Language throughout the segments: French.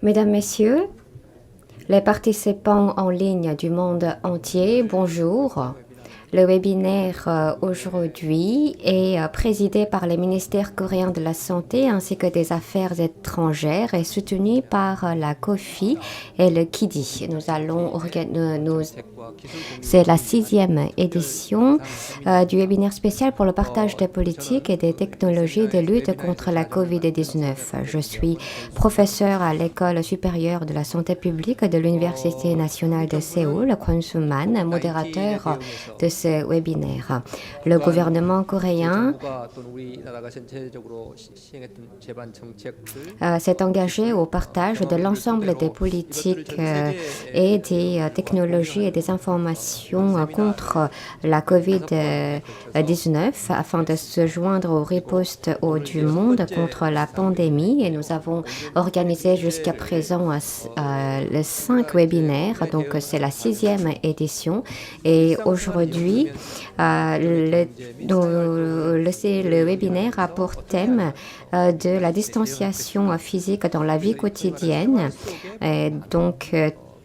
Mesdames, Messieurs, les participants en ligne du monde entier, bonjour. Le webinaire aujourd'hui est présidé par les ministères coréens de la Santé ainsi que des Affaires étrangères et soutenu par la COFI et le KIDI. C'est la 6e édition du webinaire spécial pour le partage des politiques et des technologies de lutte contre la COVID-19. Je suis professeur à l'École supérieure de la santé publique de l'Université nationale de Séoul, Kwon Soo-man, modérateur de ce webinaire. Le gouvernement coréen s'est engagé au partage de l'ensemble des politiques et des technologies et des informations contre la COVID-19 afin de se joindre aux ripostes du monde contre la pandémie. Et nous avons organisé jusqu'à présent les 5 webinaires, donc c'est la 6e édition. Et aujourd'hui, le webinaire a pour thème de la distanciation physique dans la vie quotidienne.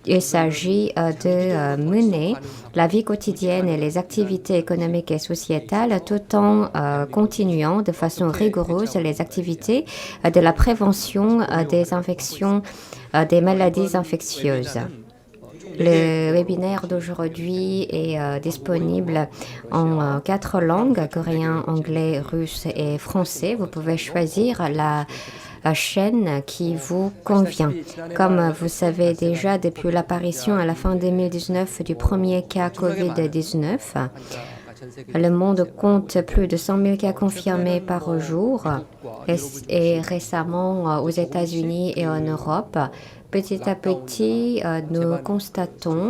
Il s'agit de mener la vie quotidienne et les activités économiques et sociétales tout en continuant de façon rigoureuse les activités de la prévention des infections, des maladies infectieuses. Le webinaire d'aujourd'hui est disponible en 4 langues, coréen, anglais, russe et français. Vous pouvez choisir la chaîne qui vous convient. Comme vous savez déjà, depuis l'apparition à la fin 2019 du premier cas COVID-19, le monde compte plus de 100 000 cas confirmés par jour et récemment aux États-Unis et en Europe. Petit à petit, nous constatons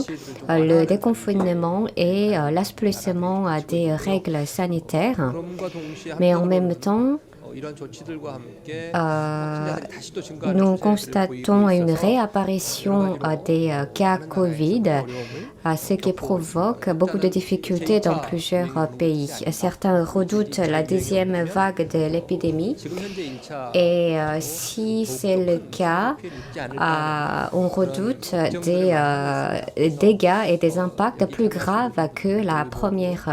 le déconfinement et l'assouplissement des règles sanitaires, mais en même temps, nous constatons une réapparition des cas Covid, ce qui provoque beaucoup de difficultés dans plusieurs pays. Certains redoutent la 2e vague de l'épidémie et si c'est le cas, on redoute des dégâts et des impacts plus graves que la première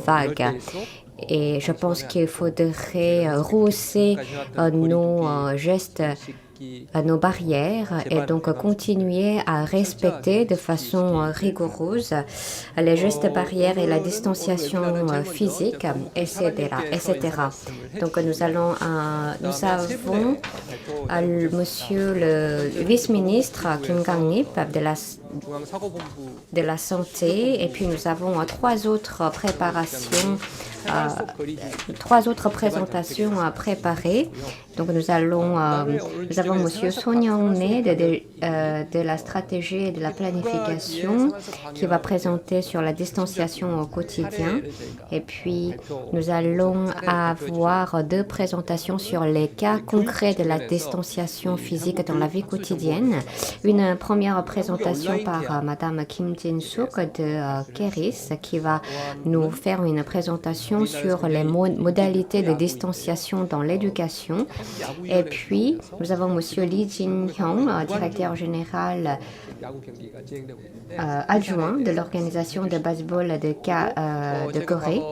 vague. Et je pense qu'il faudrait rehausser nos gestes, nos barrières et donc continuer à respecter de façon rigoureuse les gestes barrières et la distanciation physique, etc. Donc nous avons Monsieur le vice-ministre Kim Kang-nip de la santé et puis nous avons 3 autres présentations préparées. Donc nous avons Monsieur Son Young-nae de la stratégie et de la planification qui va présenter sur la distanciation au quotidien. Et puis nous allons avoir 2 présentations sur les cas concrets de la distanciation physique dans la vie quotidienne. Une première présentation par Madame Kim Jin-suk de Keris qui va nous faire une présentation sur les modalités de distanciation dans l'éducation. Et puis, nous avons Monsieur Lee Jin-hyung, directeur général adjoint de l'organisation de baseball de Corée,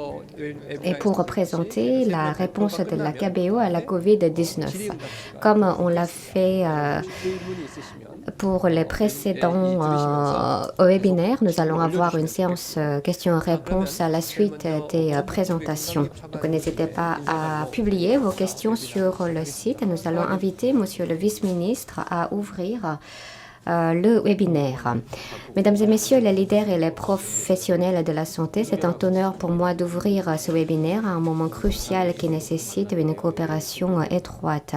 et pour présenter la réponse de la KBO à la COVID-19. Comme on l'a fait pour les précédents webinaires, nous allons avoir une séance questions-réponses à la suite des présentations. Donc n'hésitez pas à publier vos questions sur le site. Nous allons inviter Monsieur le vice-ministre à ouvrir le webinaire. Mesdames et messieurs les leaders et les professionnels de la santé, c'est un honneur pour moi d'ouvrir ce webinaire à un moment crucial qui nécessite une coopération étroite.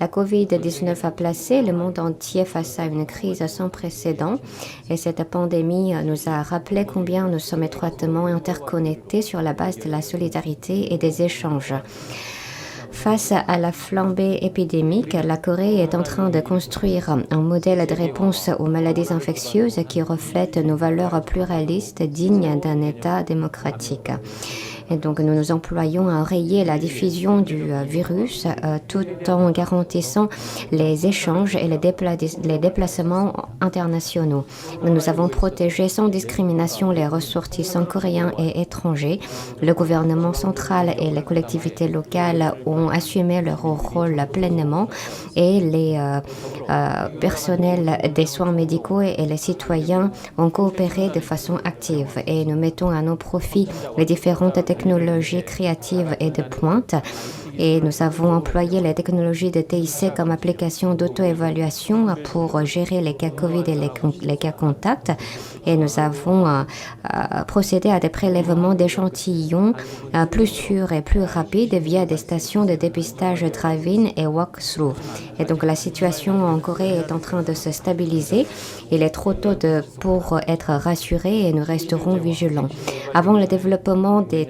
La COVID-19 a placé le monde entier face à une crise sans précédent et cette pandémie nous a rappelé combien nous sommes étroitement interconnectés sur la base de la solidarité et des échanges. Face à la flambée épidémique, la Corée est en train de construire un modèle de réponse aux maladies infectieuses qui reflète nos valeurs pluralistes dignes d'un État démocratique. Et donc, nous nous employons à enrayer la diffusion du virus tout en garantissant les échanges et les déplacements internationaux. Nous avons protégé sans discrimination les ressortissants coréens et étrangers. Le gouvernement central et les collectivités locales ont assumé leur rôle pleinement et les personnels des soins médicaux et les citoyens ont coopéré de façon active. Et nous mettons à nos profits les différentes technologies créatives et de pointe. Et nous avons employé les technologies de TIC comme application d'auto-évaluation pour gérer les cas COVID et les cas contacts. Et nous avons procédé à des prélèvements d'échantillons plus sûrs et plus rapides via des stations de dépistage drive-in et walk-through. Et donc la situation en Corée est en train de se stabiliser. Il est trop tôt pour être rassurés et nous resterons vigilants. Avant le développement des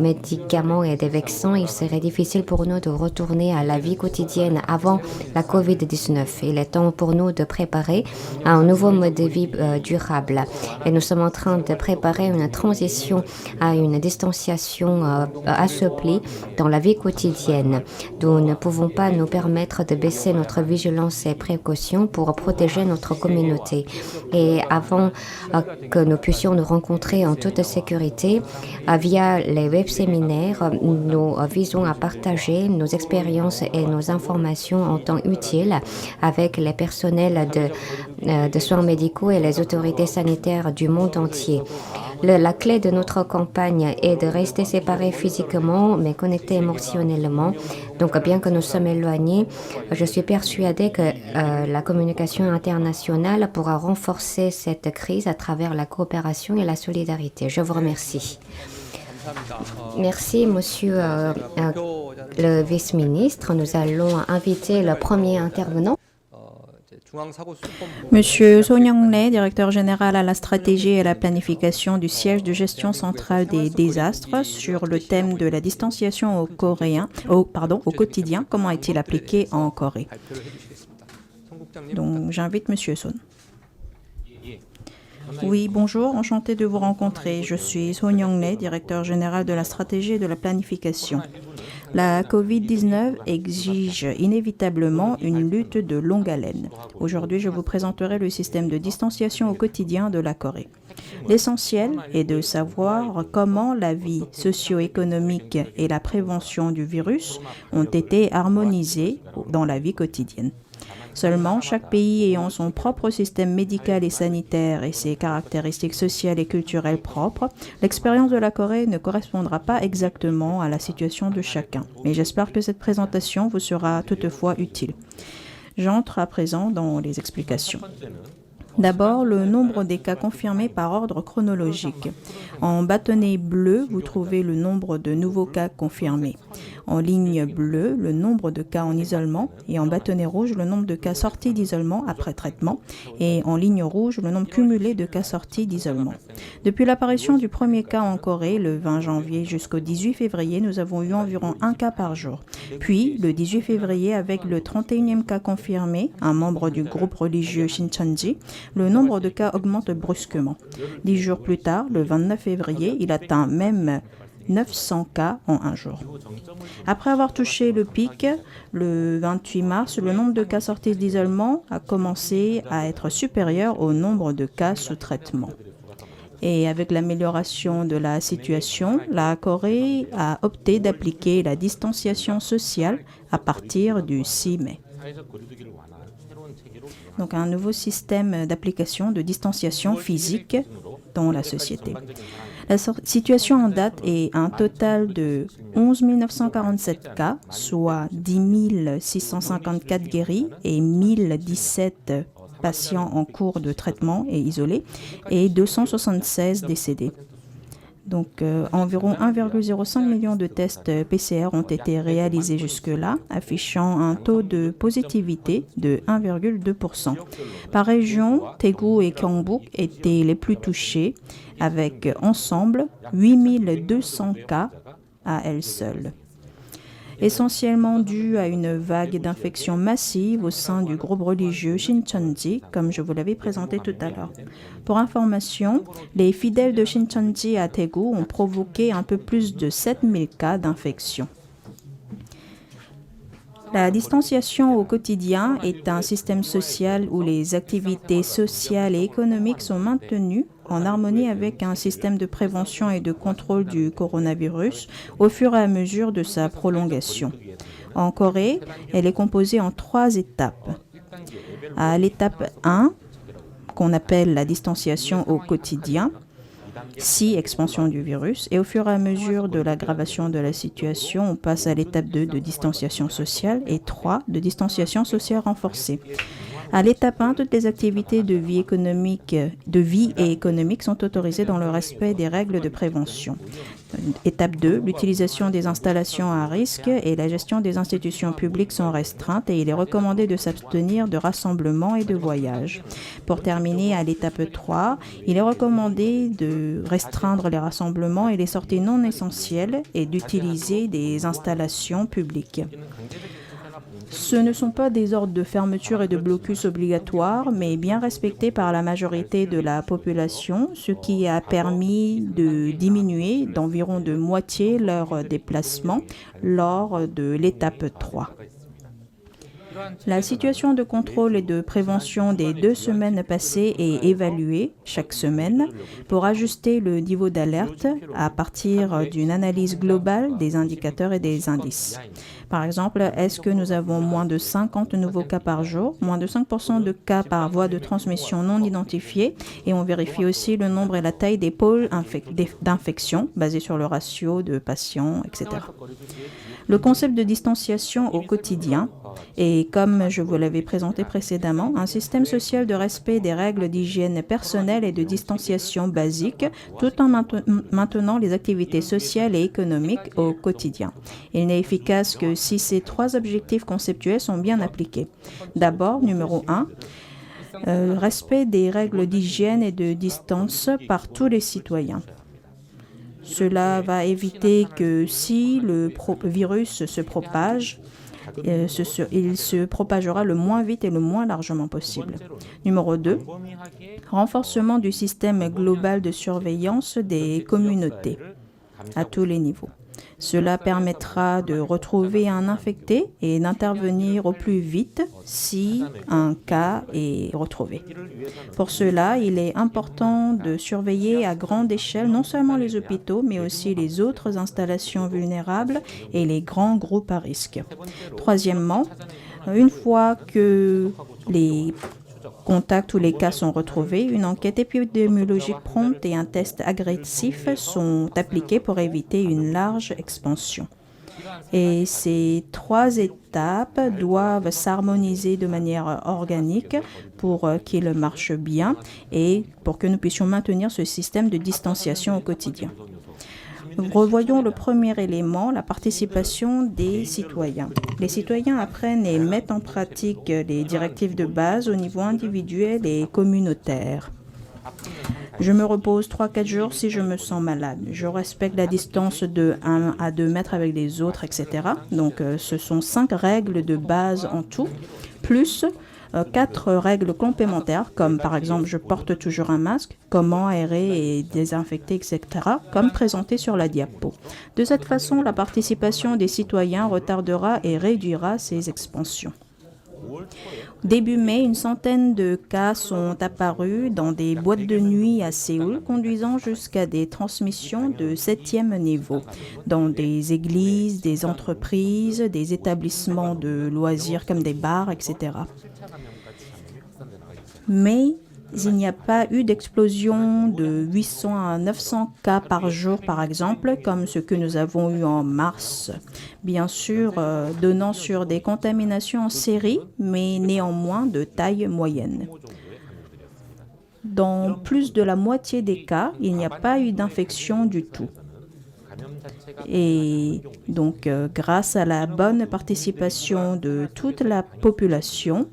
médicaments et des vaccins, il serait difficile pour nous de retourner à la vie quotidienne avant la COVID-19. Il est temps pour nous de préparer un nouveau mode de vie durable. Et nous sommes en train de préparer une transition à une distanciation assouplie dans la vie quotidienne. Nous ne pouvons pas nous permettre de baisser notre vigilance et précautions pour protéger notre communauté. Et avant que nous puissions nous rencontrer en toute sécurité, via les web-séminaires, nous visons à partager nos expériences et nos informations en temps utile avec les personnels de soins médicaux et les autorités sanitaires du monde entier. La clé de notre campagne est de rester séparés physiquement, mais connectés émotionnellement. Donc, bien que nous sommes éloignés, je suis persuadée que la communication internationale pourra renforcer cette crise à travers la coopération et la solidarité. Je vous remercie. Merci, monsieur le vice-ministre. Nous allons inviter le premier intervenant. Monsieur Son Young-rae, directeur général à la stratégie et à la planification du siège de gestion centrale des désastres, sur le thème de la distanciation au quotidien. Comment est-il appliqué en Corée? Donc, j'invite monsieur Son. Oui, bonjour, enchanté de vous rencontrer. Je suis Son Young-rae, directeur général de la stratégie et de la planification. La COVID-19 exige inévitablement une lutte de longue haleine. Aujourd'hui, je vous présenterai le système de distanciation au quotidien de la Corée. L'essentiel est de savoir comment la vie socio-économique et la prévention du virus ont été harmonisées dans la vie quotidienne. Seulement, chaque pays ayant son propre système médical et sanitaire et ses caractéristiques sociales et culturelles propres, l'expérience de la Corée ne correspondra pas exactement à la situation de chacun. Mais j'espère que cette présentation vous sera toutefois utile. J'entre à présent dans les explications. D'abord, le nombre des cas confirmés par ordre chronologique. En bâtonnet bleu, vous trouvez le nombre de nouveaux cas confirmés. En ligne bleue, le nombre de cas en isolement et en bâtonnet rouge, le nombre de cas sortis d'isolement après traitement et en ligne rouge, le nombre cumulé de cas sortis d'isolement. Depuis l'apparition du premier cas en Corée, le 20 janvier jusqu'au 18 février, nous avons eu environ un cas par jour. Puis, le 18 février, avec le 31e cas confirmé, un membre du groupe religieux Shincheonji, le nombre de cas augmente brusquement. 10 jours plus tard, le 29 février, il atteint même 900 cas en un jour. Après avoir touché le pic, le 28 mars, le nombre de cas sortis d'isolement a commencé à être supérieur au nombre de cas sous traitement. Et avec l'amélioration de la situation, la Corée a opté d'appliquer la distanciation sociale à partir du 6 mai. Donc un nouveau système d'application de distanciation physique dans la société. La situation en date est un total de 11 947 cas, soit 10 654 guéris et 1017 patients en cours de traitement et isolés, et 276 décédés. Donc, environ 1,05 million de tests PCR ont été réalisés jusque-là, affichant un taux de positivité de 1,2%. Par région, Daegu et Gyeongbuk étaient les plus touchés, avec ensemble 8200 cas à elles seules. essentiellement dû à une vague d'infections massive au sein du groupe religieux Shincheonji, comme je vous l'avais présenté tout à l'heure. Pour information, les fidèles de Shincheonji à Daegu ont provoqué un peu plus de 7000 cas d'infection. La distanciation au quotidien est un système social où les activités sociales et économiques sont maintenues en harmonie avec un système de prévention et de contrôle du coronavirus au fur et à mesure de sa prolongation. En Corée, elle est composée en 3 étapes. À l'étape 1, qu'on appelle la distanciation au quotidien, 6, expansion du virus, et au fur et à mesure de l'aggravation de la situation, on passe à l'étape 2 de distanciation sociale et 3 de distanciation sociale renforcée. À l'étape 1, toutes les activités de vie et économique sont autorisées dans le respect des règles de prévention. Étape 2, l'utilisation des installations à risque et la gestion des institutions publiques sont restreintes et il est recommandé de s'abstenir de rassemblements et de voyages. Pour terminer, à l'étape 3, il est recommandé de restreindre les rassemblements et les sorties non essentielles et d'utiliser des installations publiques. Ce ne sont pas des ordres de fermeture et de blocus obligatoires, mais bien respectés par la majorité de la population, ce qui a permis de diminuer d'environ de moitié leurs déplacements lors de l'étape 3. La situation de contrôle et de prévention des 2 semaines passées est évaluée chaque semaine pour ajuster le niveau d'alerte à partir d'une analyse globale des indicateurs et des indices. Par exemple, est-ce que nous avons moins de 50 nouveaux cas par jour, moins de 5% de cas par voie de transmission non identifiée, et on vérifie aussi le nombre et la taille des pôles d'infection basés sur le ratio de patients, etc. Le concept de distanciation au quotidien est, comme je vous l'avais présenté précédemment, un système social de respect des règles d'hygiène personnelle et de distanciation basique, tout en maintenant les activités sociales et économiques au quotidien. Il n'est efficace que si ces 3 objectifs conceptuels sont bien appliqués. D'abord, numéro 1, respect des règles d'hygiène et de distance par tous les citoyens. Cela va éviter que si le virus se propage, il se propagera le moins vite et le moins largement possible. Numéro 2, renforcement du système global de surveillance des communautés à tous les niveaux. Cela permettra de retrouver un infecté et d'intervenir au plus vite si un cas est retrouvé. Pour cela, il est important de surveiller à grande échelle non seulement les hôpitaux, mais aussi les autres installations vulnérables et les grands groupes à risque. Troisièmement, une fois que les contacts ou les cas sont retrouvés, une enquête épidémiologique prompte et un test agressif sont appliqués pour éviter une large expansion. Et ces 3 étapes doivent s'harmoniser de manière organique pour qu'ils marchent bien et pour que nous puissions maintenir ce système de distanciation au quotidien. Revoyons le premier élément, la participation des citoyens. Les citoyens apprennent et mettent en pratique les directives de base au niveau individuel et communautaire. Je me repose 3-4 jours si je me sens malade. Je respecte la distance de 1 à 2 mètres avec les autres, etc. Donc, ce sont 5 règles de base en tout, plus 4 règles complémentaires, comme par exemple je porte toujours un masque, comment aérer et désinfecter, etc., comme présenté sur la diapo. De cette façon, la participation des citoyens retardera et réduira ces expansions. Début mai, une centaine de cas sont apparus dans des boîtes de nuit à Séoul, conduisant jusqu'à des transmissions de 7e niveau, dans des églises, des entreprises, des établissements de loisirs comme des bars, etc. Mais il n'y a pas eu d'explosion de 800 à 900 cas par jour, par exemple, comme ce que nous avons eu en mars. Bien sûr, donnant sur des contaminations en série, mais néanmoins de taille moyenne. Dans plus de la moitié des cas, il n'y a pas eu d'infection du tout. Et donc, grâce à la bonne participation de toute la population,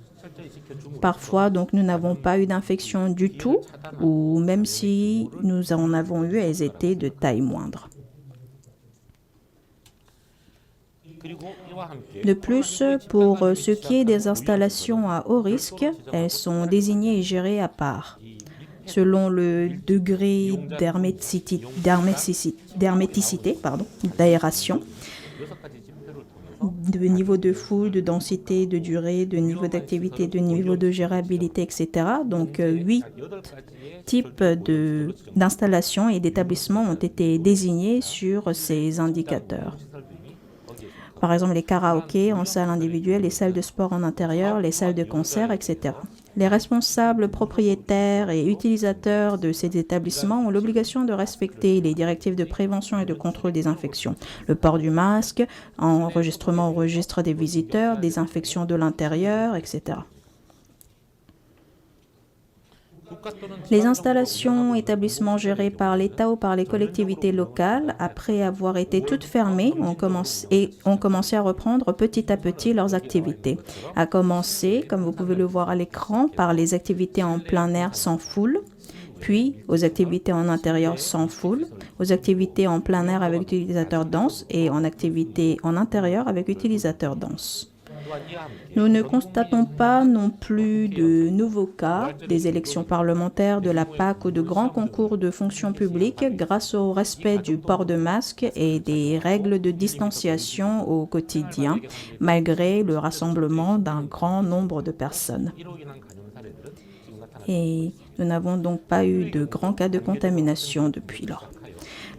parfois, donc, nous n'avons pas eu d'infection du tout, ou même si nous en avons eu, elles étaient de taille moindre. De plus, pour ce qui est des installations à haut risque, elles sont désignées et gérées à part, selon le degré d'herméticité, d'aération, de niveau de foule, de densité, de durée, de niveau d'activité, de niveau de gérabilité, etc. Donc, 8 types d'installations et d'établissements ont été désignés sur ces indicateurs. Par exemple, les karaokés en salle individuelle, les salles de sport en intérieur, les salles de concert, etc. Les responsables, propriétaires et utilisateurs de ces établissements ont l'obligation de respecter les directives de prévention et de contrôle des infections. Le port du masque, enregistrement au registre des visiteurs, désinfection de l'intérieur, etc. Les installations, établissements gérés par l'État ou par les collectivités locales, après avoir été toutes fermées, ont commencé à reprendre petit à petit leurs activités. À commencer, comme vous pouvez le voir à l'écran, par les activités en plein air sans foule, puis aux activités en intérieur sans foule, aux activités en plein air avec utilisateurs denses et en activités en intérieur avec utilisateurs denses. Nous ne constatons pas non plus de nouveaux cas des élections parlementaires, de la PAC ou de grands concours de fonction publique grâce au respect du port de masque et des règles de distanciation au quotidien, malgré le rassemblement d'un grand nombre de personnes. Et nous n'avons donc pas eu de grands cas de contamination depuis lors.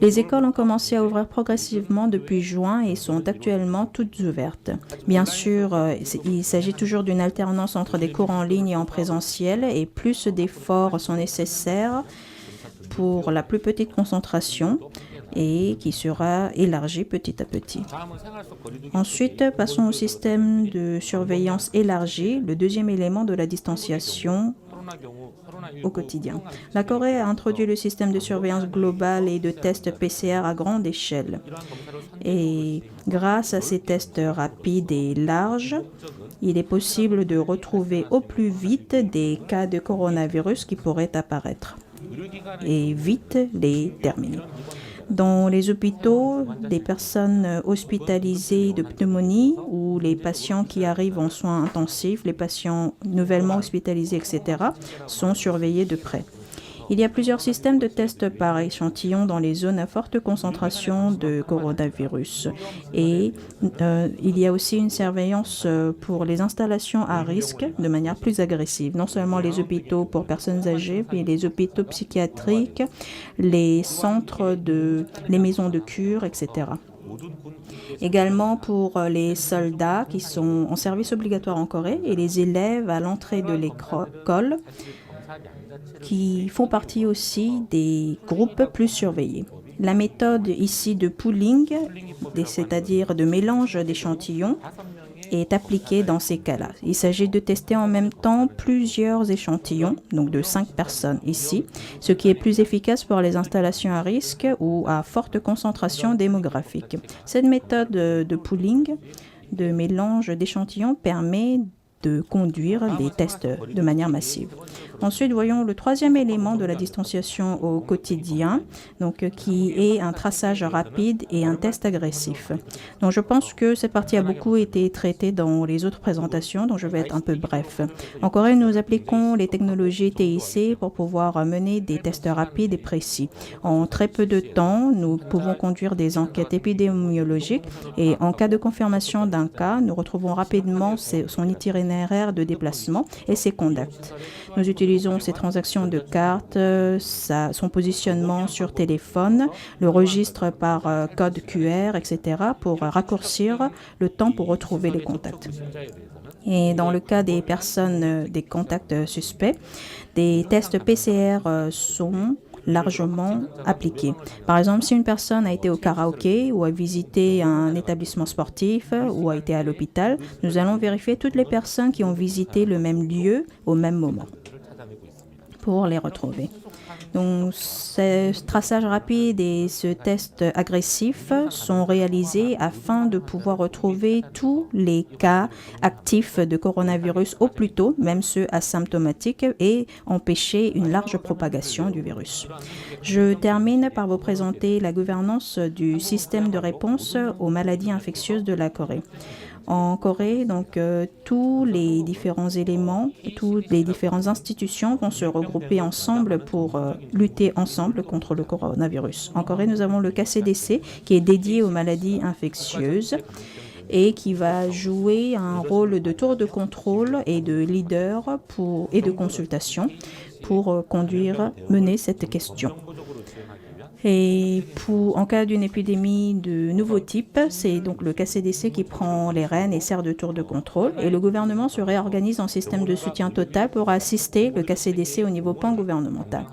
Les écoles ont commencé à ouvrir progressivement depuis juin et sont actuellement toutes ouvertes. Bien sûr, il s'agit toujours d'une alternance entre des cours en ligne et en présentiel et plus d'efforts sont nécessaires pour la plus petite concentration et qui sera élargie petit à petit. Ensuite, passons au système de surveillance élargi, le deuxième élément de la distanciation au quotidien. La Corée a introduit le système de surveillance globale et de tests PCR à grande échelle. Et grâce à ces tests rapides et larges, il est possible de retrouver au plus vite des cas de coronavirus qui pourraient apparaître et vite les terminer. Dans les hôpitaux, les personnes hospitalisées de pneumonie ou les patients qui arrivent en soins intensifs, les patients nouvellement hospitalisés, etc., sont surveillés de près. Il y a plusieurs systèmes de tests par échantillon dans les zones à forte concentration de coronavirus. Et il y a aussi une surveillance pour les installations à risque de manière plus agressive. Non seulement les hôpitaux pour personnes âgées, mais les hôpitaux psychiatriques, les centres les maisons de cure, etc. Également pour les soldats qui sont en service obligatoire en Corée et les élèves à l'entrée de l'école, qui font partie aussi des groupes plus surveillés. La méthode ici de pooling, c'est-à-dire de mélange d'échantillons, est appliquée dans ces cas-là. Il s'agit de tester en même temps plusieurs échantillons, donc de 5 personnes ici, ce qui est plus efficace pour les installations à risque ou à forte concentration démographique. Cette méthode de pooling, de mélange d'échantillons, permet de conduire des tests de manière massive. Ensuite, voyons le troisième élément de la distanciation au quotidien, donc, qui est un traçage rapide et un test agressif. Donc, je pense que cette partie a beaucoup été traitée dans les autres présentations, donc je vais être un peu bref. En Corée, nous appliquons les technologies TIC pour pouvoir mener des tests rapides et précis. En très peu de temps, nous pouvons conduire des enquêtes épidémiologiques et en cas de confirmation d'un cas, nous retrouvons rapidement son itinéraire de déplacement et ses contacts. Nous utilisons ces transactions de cartes, son positionnement sur téléphone, le registre par code QR, etc. pour raccourcir le temps pour retrouver les contacts. Et dans le cas des personnes, des contacts suspects, des tests PCR sont largement appliqués. Par exemple, si une personne a été au karaoké ou a visité un établissement sportif ou a été à l'hôpital, nous allons vérifier toutes les personnes qui ont visité le même lieu au même moment pour les retrouver. Donc, ce traçage rapide et ce test agressif sont réalisés afin de pouvoir retrouver tous les cas actifs de coronavirus au plus tôt, même ceux asymptomatiques, et empêcher une large propagation du virus. Je termine par vous présenter la gouvernance du système de réponse aux maladies infectieuses de la Corée. En Corée, donc, tous les différents éléments, toutes les différentes institutions vont se regrouper ensemble pour lutter ensemble contre le coronavirus. En Corée, nous avons le KCDC qui est dédié aux maladies infectieuses et qui va jouer un rôle de tour de contrôle et de leader et de consultation pour mener cette question. Et en cas d'une épidémie de nouveau type, c'est donc le KCDC qui prend les rênes et sert de tour de contrôle. Et le gouvernement se réorganise en système de soutien total pour assister le KCDC au niveau pan-gouvernemental.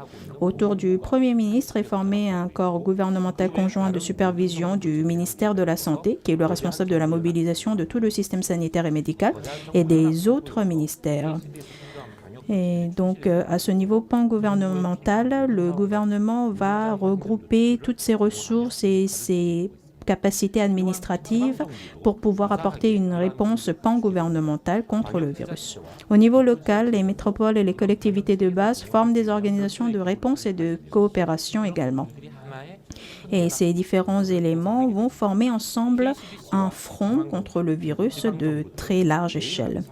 Autour du Premier ministre est formé un corps gouvernemental conjoint de supervision du ministère de la Santé, qui est le responsable de la mobilisation de tout le système sanitaire et médical, et des autres ministères. Et donc, à ce niveau pan-gouvernemental, le gouvernement va regrouper toutes ses ressources et ses capacités administratives pour pouvoir apporter une réponse pan-gouvernementale contre le virus. Au niveau local, les métropoles et les collectivités de base forment des organisations de réponse et de coopération également. Et ces différents éléments vont former ensemble un front contre le virus de très large échelle.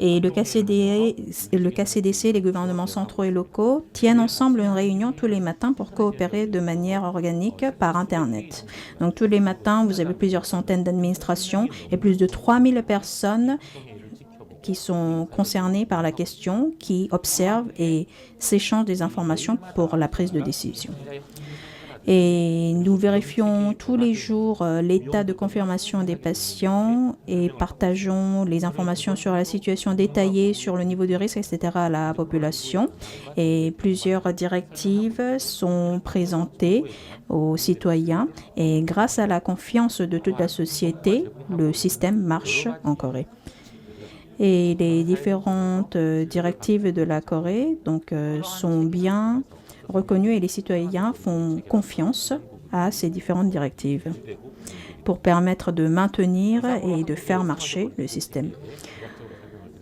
Et le KCDC, les gouvernements centraux et locaux tiennent ensemble une réunion tous les matins pour coopérer de manière organique par Internet. Donc tous les matins, vous avez plusieurs centaines d'administrations et plus de 3000 personnes qui sont concernées par la question, qui observent et s'échangent des informations pour la prise de décision. Et nous vérifions tous les jours l'état de confirmation des patients et partageons les informations sur la situation détaillée, sur le niveau de risque, etc. à la population. Et plusieurs directives sont présentées aux citoyens. Et grâce à la confiance de toute la société, le système marche en Corée. Et les différentes directives de la Corée sont bien reconnues et les citoyens font confiance à ces différentes directives pour permettre de maintenir et de faire marcher le système.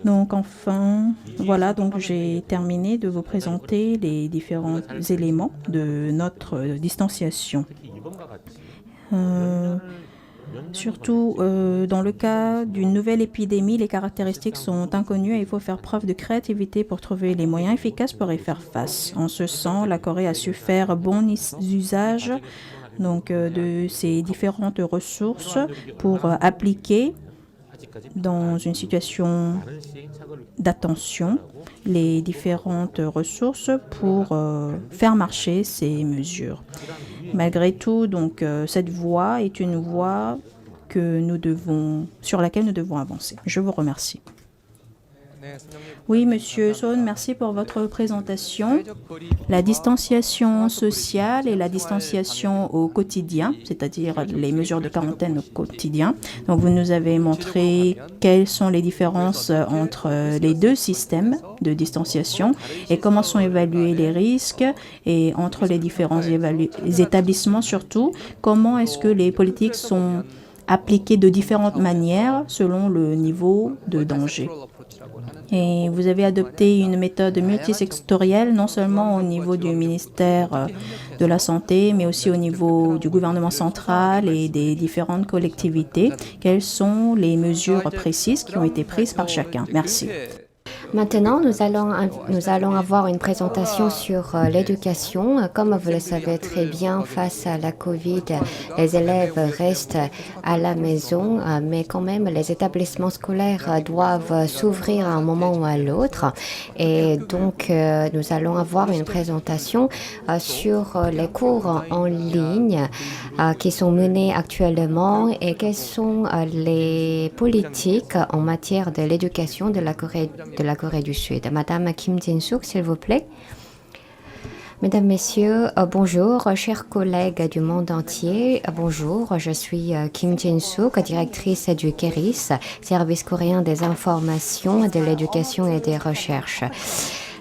Donc enfin, voilà, donc j'ai terminé de vous présenter les différents éléments de notre distanciation. Surtout dans le cas d'une nouvelle épidémie, les caractéristiques sont inconnues et il faut faire preuve de créativité pour trouver les moyens efficaces pour y faire face. En ce sens, la Corée a su faire bon usage de ces différentes ressources pour appliquer dans une situation d'attention les différentes ressources pour faire marcher ces mesures. Malgré tout, cette voie est une voie sur laquelle nous devons avancer. Je vous remercie. Oui, Monsieur Son, merci pour votre présentation. La distanciation sociale et la distanciation au quotidien, c'est-à-dire les mesures de quarantaine au quotidien. Donc, vous nous avez montré quelles sont les différences entre les deux systèmes de distanciation et comment sont évalués les risques et entre les différents établissements surtout. Comment est-ce que les politiques sont appliquées de différentes manières selon le niveau de danger. Et vous avez adopté une méthode multisectorielle, non seulement au niveau du ministère de la Santé, mais aussi au niveau du gouvernement central et des différentes collectivités. Quelles sont les mesures précises qui ont été prises par chacun? Merci. Maintenant, nous allons avoir une présentation sur l'éducation. Comme vous le savez très bien, face à la COVID, les élèves restent à la maison, mais quand même, les établissements scolaires doivent s'ouvrir à un moment ou à l'autre. Et donc, nous allons avoir une présentation sur les cours en ligne qui sont menés actuellement et quelles sont les politiques en matière de l'éducation de la Corée du Sud. Madame Kim Jin-suk, s'il vous plaît. Mesdames, Messieurs, bonjour, chers collègues du monde entier. Bonjour, je suis Kim Jin-suk, directrice du KERIS, Service coréen des informations, de l'éducation et des recherches.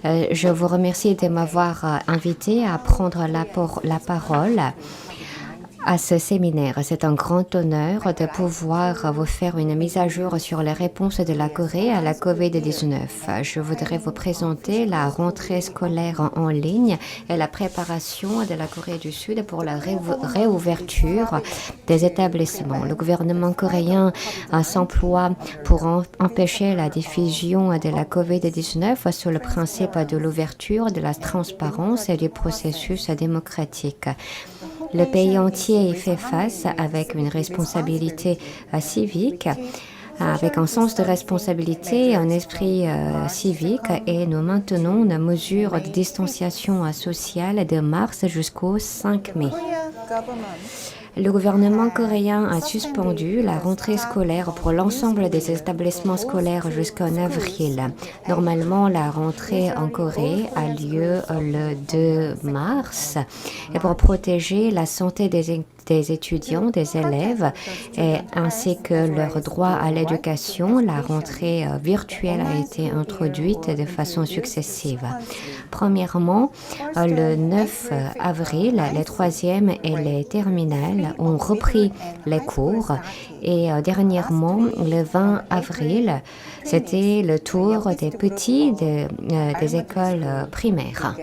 Je vous remercie de m'avoir invité à prendre la parole à ce séminaire. C'est un grand honneur de pouvoir vous faire une mise à jour sur les réponses de la Corée à la COVID-19. Je voudrais vous présenter la rentrée scolaire en ligne et la préparation de la Corée du Sud pour la réouverture des établissements. Le gouvernement coréen s'emploie pour empêcher la diffusion de la COVID-19 sous le principe de l'ouverture, de la transparence et du processus démocratique. Le pays entier y fait face avec une responsabilité civique, avec un sens de responsabilité, un esprit civique, et nous maintenons une mesure de distanciation sociale de mars jusqu'au 5 mai. Le gouvernement coréen a suspendu la rentrée scolaire pour l'ensemble des établissements scolaires jusqu'en avril. Normalement, la rentrée en Corée a lieu le 2 mars. Et pour protéger la santé des étudiants, des élèves, ainsi que leur droit à l'éducation, la rentrée virtuelle a été introduite de façon successive. Premièrement, le 9 avril, les troisièmes et les terminales ont repris les cours, et dernièrement, le 20 avril, c'était le tour des petits des écoles primaires.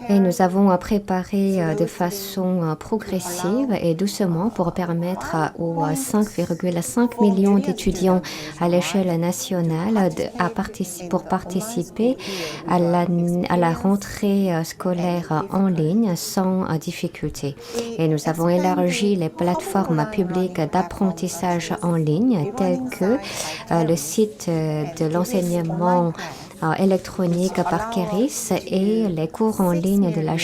Et nous avons préparé de façon progressive et doucement pour permettre aux 5,5 millions d'étudiants à l'échelle nationale pour participer à la rentrée scolaire en ligne sans difficulté. Et nous avons élargi les plateformes publiques d'apprentissage en ligne telles que le site de l'enseignement électronique par Keris et les cours en ligne de la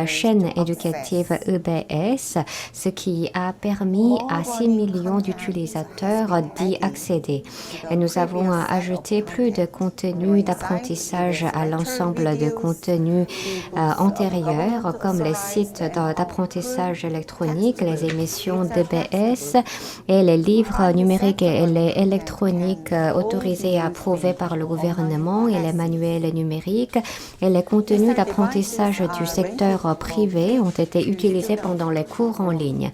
chaîne éducative EBS, ce qui a permis à 6 millions d'utilisateurs d'y accéder. Et nous avons ajouté plus de contenus d'apprentissage à l'ensemble de contenus antérieurs, comme les sites d'apprentissage électronique, les émissions d'EBS et les livres numériques et électroniques autorisés et approuvés par le gouvernement, et les manuels numériques et les contenus d'apprentissage du secteur privé ont été utilisés pendant les cours en ligne.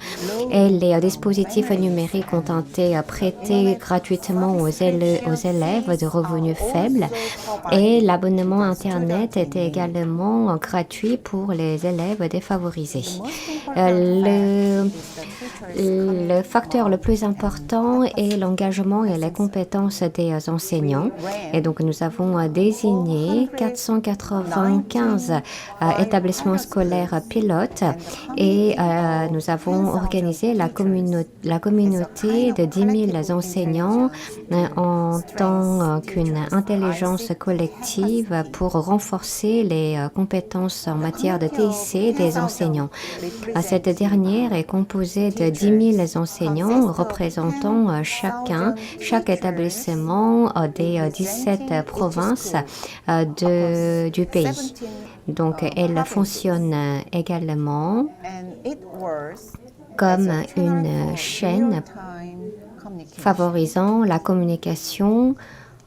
Et les dispositifs numériques ont été prêtés gratuitement aux élèves de revenus faibles, et l'abonnement Internet était également gratuit pour les élèves défavorisés. Le facteur le plus important est l'engagement et les compétences des enseignants. Et donc, nous avons désigné 495 établissements scolaires pilotes, et nous avons organisé la communauté de 10 000 enseignants en tant qu'une intelligence collective pour renforcer les compétences en matière de TIC des enseignants. Cette dernière est composée de 10 000 enseignants représentant chaque établissement des 17 provinces du pays. Donc, elle fonctionne également comme une chaîne favorisant la communication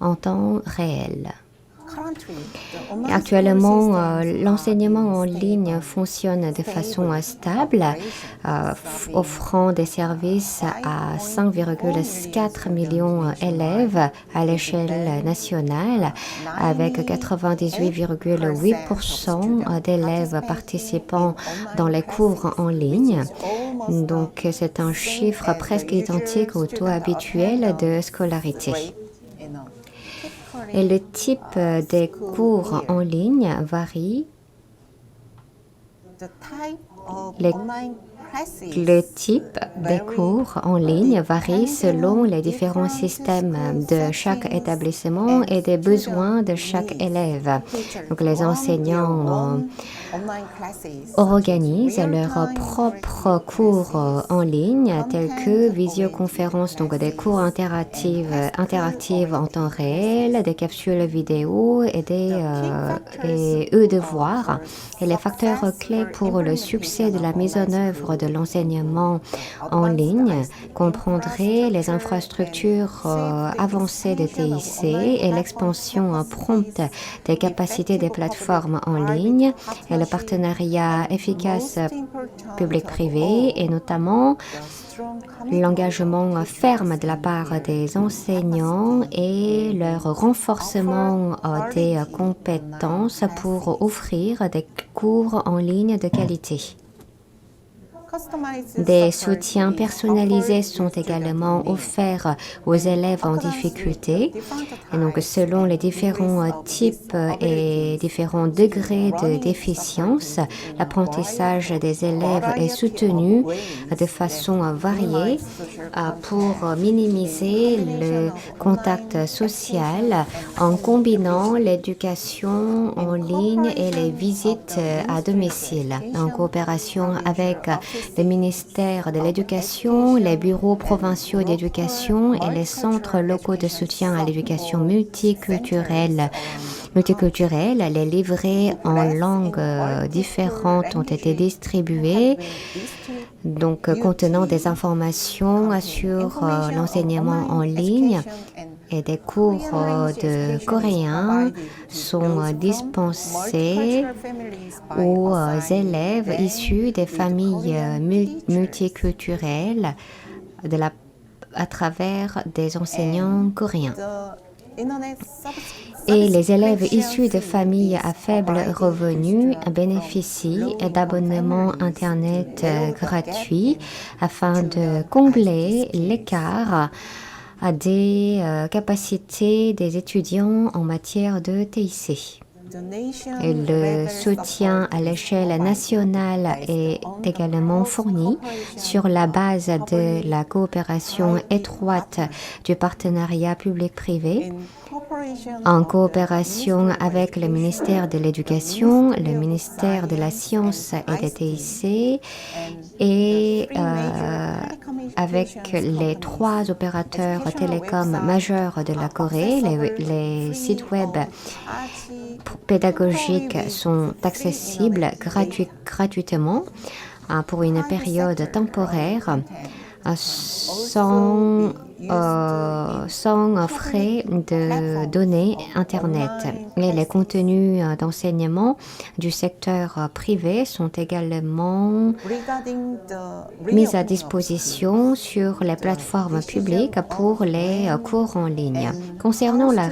en temps réel. Actuellement, l'enseignement en ligne fonctionne de façon stable, offrant des services à 5,4 millions d'élèves à l'échelle nationale, avec 98,8% d'élèves participant dans les cours en ligne. Donc, c'est un chiffre presque identique au taux habituel de scolarité. Et le type des cours en ligne varie. Le type des cours en ligne varie selon les différents systèmes de chaque établissement et des besoins de chaque élève. Donc, les enseignants organisent leurs propres cours en ligne, tels que visioconférences, donc des cours interactifs en temps réel, des capsules vidéo et e-devoirs. Et les facteurs clés pour le succès de la mise en œuvre de de l'enseignement en ligne comprendrait les infrastructures avancées de TIC et l'expansion prompte des capacités des plateformes en ligne et le partenariat efficace public-privé et notamment l'engagement ferme de la part des enseignants et leur renforcement des compétences pour offrir des cours en ligne de qualité. Des soutiens personnalisés sont également offerts aux élèves en difficulté. Et donc, selon les différents types et différents degrés de déficience, l'apprentissage des élèves est soutenu de façon variée pour minimiser le contact social en combinant l'éducation en ligne et les visites à domicile en coopération avec le ministère de l'Éducation, les bureaux provinciaux d'éducation et les centres locaux de soutien à l'éducation multiculturelle. Les livrets en langues différentes ont été distribués, donc contenant des informations sur l'enseignement en ligne. Et des cours de coréen sont dispensés aux élèves issus des familles multiculturelles à travers des enseignants coréens. Et les élèves issus de familles à faible revenu bénéficient d'abonnements Internet gratuits afin de combler l'écart des capacités des étudiants en matière de TIC. Et le soutien à l'échelle nationale est également fourni sur la base de la coopération étroite du partenariat public-privé, en coopération avec le ministère de l'Éducation, le ministère de la Science et des TIC et avec les 3 opérateurs télécoms majeurs de la Corée. Les sites web pédagogiques sont accessibles gratuitement pour une période temporaire sans frais de données Internet. Et les contenus d'enseignement du secteur privé sont également mis à disposition sur les plateformes publiques pour les cours en ligne. Concernant la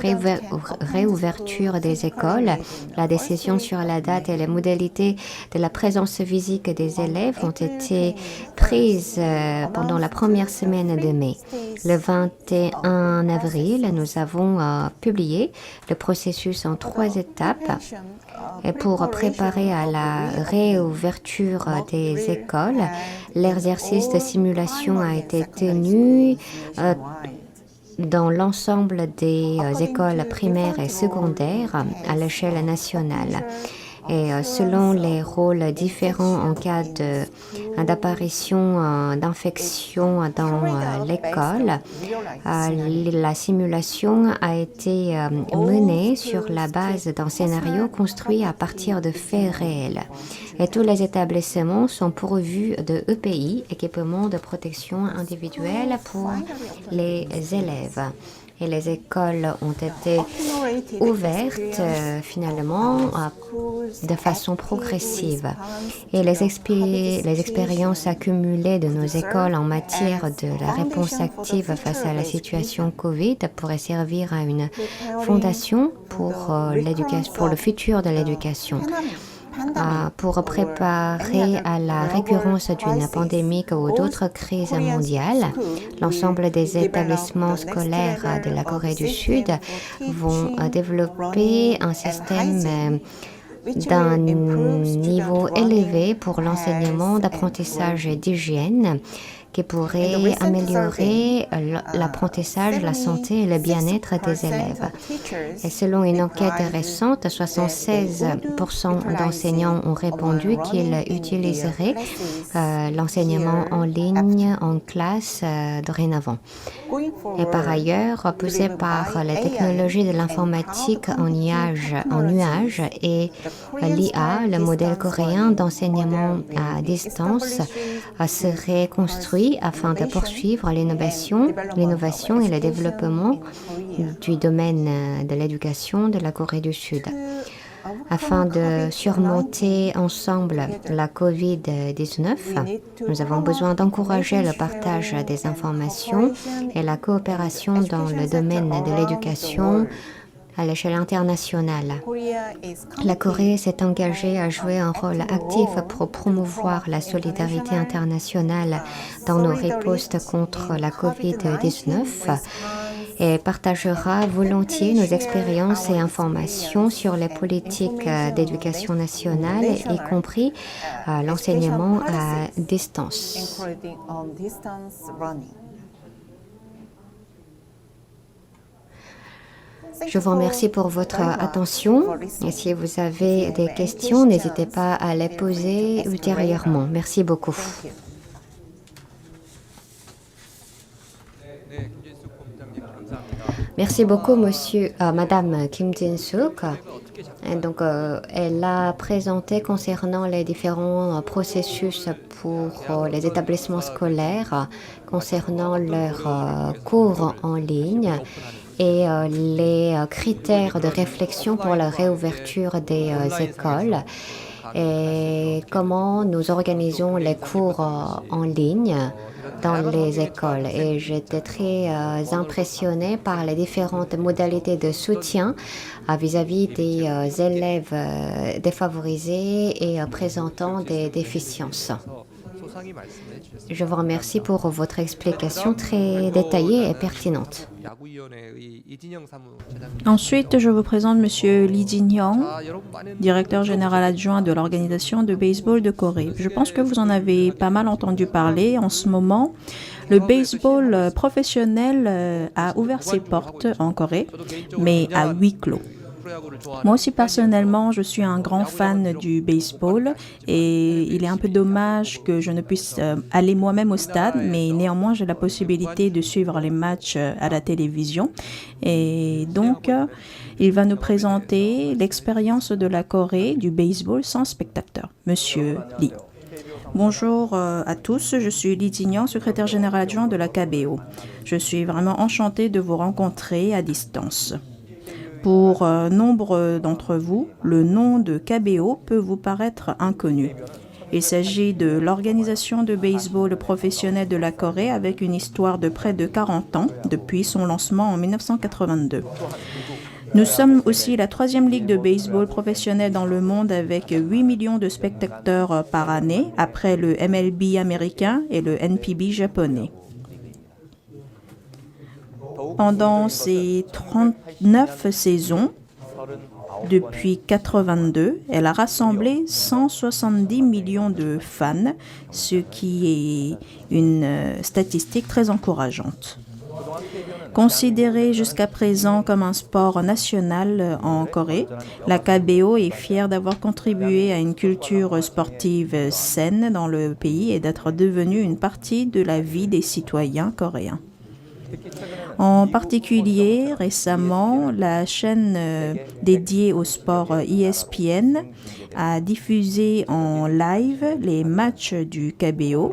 réouverture des écoles, la décision sur la date et les modalités de la présence physique des élèves ont été prises pendant la première semaine de mai. Le 21 avril, nous avons publié le processus en 3 étapes et pour préparer à la réouverture des écoles. L'exercice de simulation a été tenu dans l'ensemble des écoles primaires et secondaires à l'échelle nationale. Et selon les rôles différents en cas d'apparition d'infection dans l'école, la simulation a été menée sur la base d'un scénario construit à partir de faits réels. Et tous les établissements sont pourvus de EPI, équipements de protection individuelle pour les élèves. Et les écoles ont été ouvertes finalement de façon progressive. Et les expériences accumulées de nos écoles en matière de la réponse active face à la situation Covid pourraient servir à une fondation pour le futur de l'éducation. Pour préparer à la récurrence d'une pandémie ou d'autres crises mondiales, l'ensemble des établissements scolaires de la Corée du Sud vont développer un système d'un niveau élevé pour l'enseignement d'apprentissage et d'hygiène qui pourrait améliorer l'apprentissage, la santé et le bien-être des élèves. Et selon une enquête récente, 76% d'enseignants ont répondu qu'ils utiliseraient l'enseignement en ligne, en classe, dorénavant. Et par ailleurs, poussé par les technologies de l'informatique en nuage et l'IA, le modèle coréen d'enseignement à distance serait construit afin de poursuivre l'innovation et le développement du domaine de l'éducation de la Corée du Sud. Afin de surmonter ensemble la COVID-19, nous avons besoin d'encourager le partage des informations et la coopération dans le domaine de l'éducation à l'échelle internationale. La Corée s'est engagée à jouer un rôle actif pour promouvoir la solidarité internationale dans nos ripostes contre la COVID-19 et partagera volontiers nos expériences et informations sur les politiques d'éducation nationale, y compris l'enseignement à distance. Je vous remercie pour votre attention et si vous avez des questions, n'hésitez pas à les poser ultérieurement. Merci beaucoup. Merci beaucoup, Madame Kim Jin-suk. Donc, elle a présenté concernant les différents processus pour les établissements scolaires, concernant leurs cours en ligne et les critères de réflexion pour la réouverture des écoles et comment nous organisons les cours en ligne dans les écoles. Et j'étais très impressionnée par les différentes modalités de soutien vis-à-vis des élèves défavorisés et présentant des déficiences. Je vous remercie pour votre explication très détaillée et pertinente. Ensuite, je vous présente M. Lee Jin-hyung, directeur général adjoint de l'organisation de baseball de Corée. Je pense que vous en avez pas mal entendu parler. En ce moment, le baseball professionnel a ouvert ses portes en Corée, mais à huis clos. Moi aussi, personnellement, je suis un grand fan du baseball et il est un peu dommage que je ne puisse aller moi-même au stade, mais néanmoins, j'ai la possibilité de suivre les matchs à la télévision. Et donc, il va nous présenter l'expérience de la Corée du baseball sans spectateurs. Monsieur Lee. Bonjour à tous, je suis Lee Jin-hyung, secrétaire général adjoint de la KBO. Je suis vraiment enchantée de vous rencontrer à distance. Pour nombre d'entre vous, le nom de KBO peut vous paraître inconnu. Il s'agit de l'organisation de baseball professionnelle de la Corée avec une histoire de près de 40 ans depuis son lancement en 1982. Nous sommes aussi la 3e ligue de baseball professionnelle dans le monde avec 8 millions de spectateurs par année après le MLB américain et le NPB japonais. Pendant ces 39 saisons, depuis 1982, elle a rassemblé 170 millions de fans, ce qui est une statistique très encourageante. Considérée jusqu'à présent comme un sport national en Corée, la KBO est fière d'avoir contribué à une culture sportive saine dans le pays et d'être devenue une partie de la vie des citoyens coréens. En particulier, récemment, la chaîne dédiée au sport ESPN a diffusé en live les matchs du KBO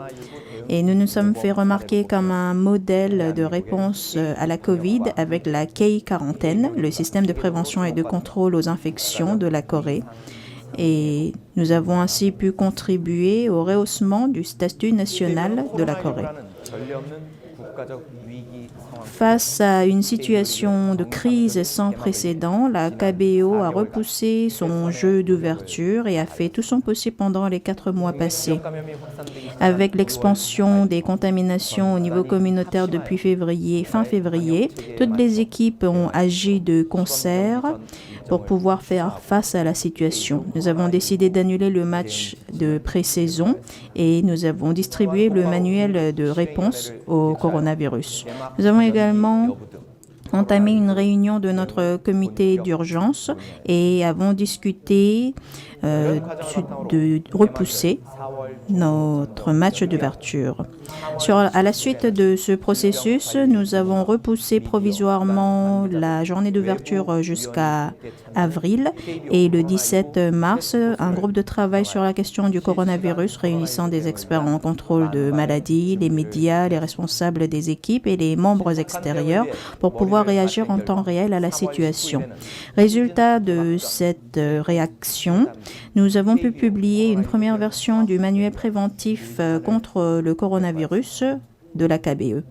et nous nous sommes fait remarquer comme un modèle de réponse à la COVID avec la K-quarantaine, le système de prévention et de contrôle aux infections de la Corée. Et nous avons ainsi pu contribuer au rehaussement du statut national de la Corée. Face à une situation de crise sans précédent, la KBO a repoussé son jeu d'ouverture et a fait tout son possible pendant les 4 mois passés. Avec l'expansion des contaminations au niveau communautaire depuis fin février, toutes les équipes ont agi de concert pour pouvoir faire face à la situation. Nous avons décidé d'annuler le match de pré-saison et nous avons distribué le manuel de réponse au coronavirus. Nous avons également entamé une réunion de notre comité d'urgence et avons discuté de repousser notre match d'ouverture. À la suite de ce processus, nous avons repoussé provisoirement la journée d'ouverture jusqu'à avril et le 17 mars, un groupe de travail sur la question du coronavirus réunissant des experts en contrôle de maladies, les médias, les responsables des équipes et les membres extérieurs pour pouvoir réagir en temps réel à la situation. Résultat de cette réaction, nous avons pu publier une première version du manuel préventif contre le coronavirus de la KBE.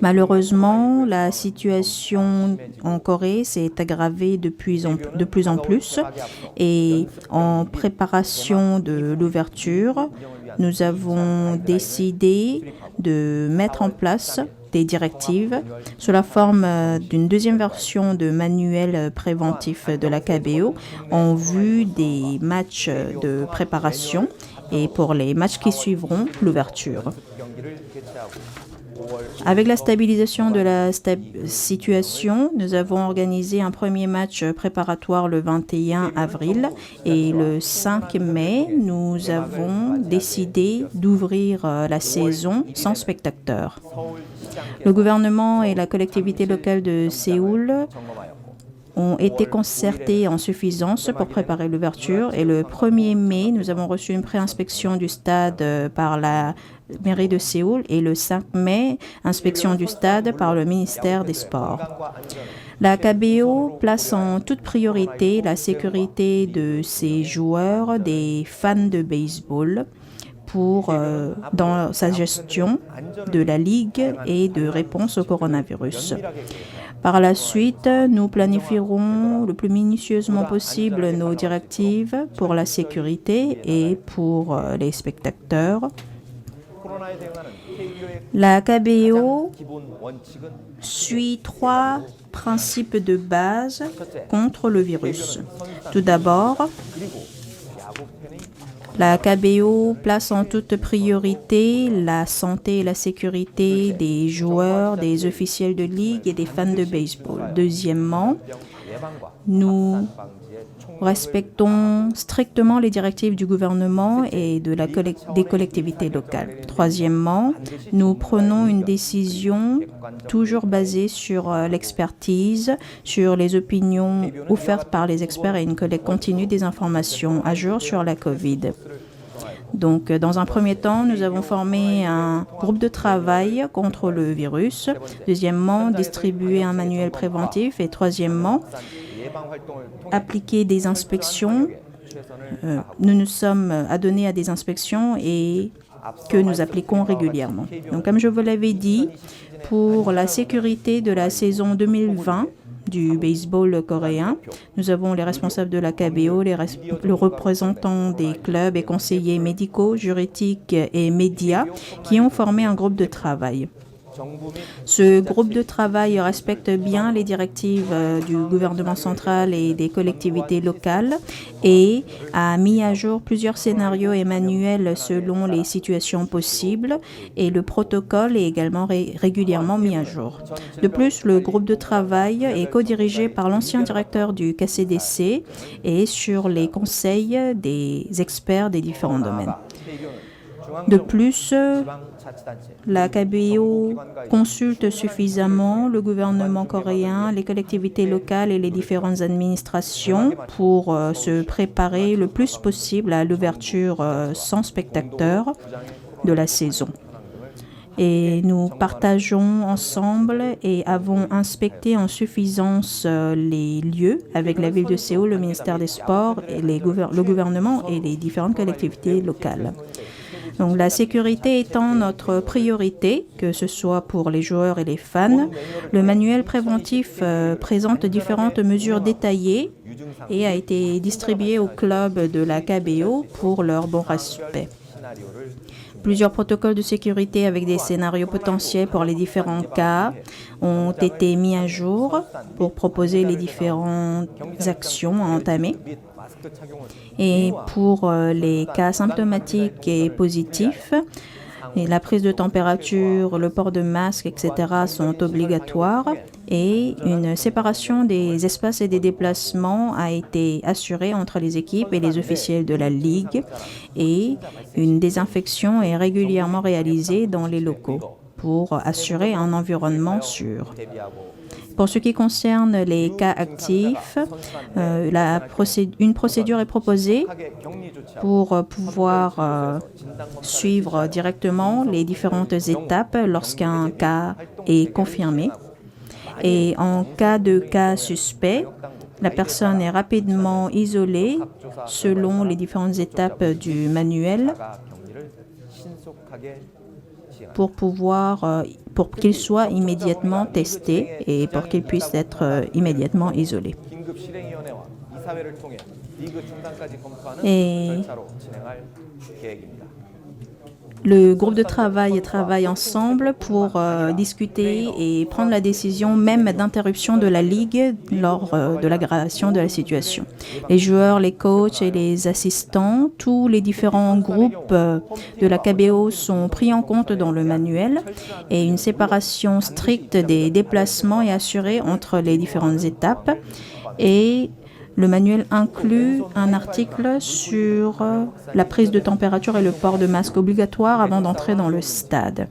Malheureusement, la situation en Corée s'est aggravée de plus en plus et en préparation de l'ouverture, nous avons décidé de mettre en place des directives sous la forme d'une deuxième version de manuel préventif de la KBO en vue des matchs de préparation et pour les matchs qui suivront l'ouverture. Avec la stabilisation de la situation, nous avons organisé un premier match préparatoire le 21 avril et le 5 mai, nous avons décidé d'ouvrir la saison sans spectateurs. Le gouvernement et la collectivité locale de Séoul ont été concertés en suffisance pour préparer l'ouverture et le 1er mai, nous avons reçu une préinspection du stade par la mairie de Séoul et le 5 mai, inspection du stade par le ministère des Sports. La KBO place en toute priorité la sécurité de ses joueurs, des fans de baseball, dans sa gestion de la Ligue et de réponse au coronavirus. Par la suite, nous planifierons le plus minutieusement possible nos directives pour la sécurité et pour les spectateurs. La KBO suit 3 principes de base contre le virus. Tout d'abord, la KBO place en toute priorité la santé et la sécurité des joueurs, des officiels de ligue et des fans de baseball. Deuxièmement, nous respectons strictement les directives du gouvernement et des collectivités locales. Troisièmement, nous prenons une décision toujours basée sur l'expertise, sur les opinions offertes par les experts et une collecte continue des informations à jour sur la COVID. Donc, dans un premier temps, nous avons formé un groupe de travail contre le virus. Deuxièmement, distribuer un manuel préventif. Et troisièmement, appliquer des inspections. Nous nous sommes adonnés à des inspections et que nous appliquons régulièrement. Donc, comme je vous l'avais dit, pour la sécurité de la saison 2020, du baseball coréen. Nous avons les responsables de la KBO, le représentant des clubs et conseillers médicaux, juridiques et médias qui ont formé un groupe de travail. Ce groupe de travail respecte bien les directives du gouvernement central et des collectivités locales et a mis à jour plusieurs scénarios et manuels selon les situations possibles et le protocole est également régulièrement mis à jour. De plus, le groupe de travail est co-dirigé par l'ancien directeur du KCDC et sur les conseils des experts des différents domaines. De plus, la KBO consulte suffisamment le gouvernement coréen, les collectivités locales et les différentes administrations pour se préparer le plus possible à l'ouverture sans spectateurs de la saison. Et nous partageons ensemble et avons inspecté en suffisance les lieux avec la ville de Séoul, le ministère des Sports, et le gouvernement et les différentes collectivités locales. Donc, la sécurité étant notre priorité, que ce soit pour les joueurs et les fans, le manuel préventif présente différentes mesures détaillées et a été distribué aux clubs de la KBO pour leur bon respect. Plusieurs protocoles de sécurité avec des scénarios potentiels pour les différents cas ont été mis à jour pour proposer les différentes actions à entamer. Et pour les cas symptomatiques et positifs, et la prise de température, le port de masque, etc. sont obligatoires et une séparation des espaces et des déplacements a été assurée entre les équipes et les officiels de la Ligue et une désinfection est régulièrement réalisée dans les locaux pour assurer un environnement sûr. Pour ce qui concerne les cas actifs, une procédure est proposée pour pouvoir suivre directement les différentes étapes lorsqu'un cas est confirmé. Et en cas de cas suspect, la personne est rapidement isolée selon les différentes étapes du manuel pour qu'il soit immédiatement testé et pour qu'il puisse être immédiatement isolé. Et le groupe de travail travaille ensemble pour discuter et prendre la décision même d'interruption de la Ligue lors de l'aggravation de la situation. Les joueurs, les coachs et les assistants, tous les différents groupes de la KBO sont pris en compte dans le manuel et une séparation stricte des déplacements est assurée entre les différentes étapes. Et le manuel inclut un article sur la prise de température et le port de masque obligatoire avant d'entrer dans le stade.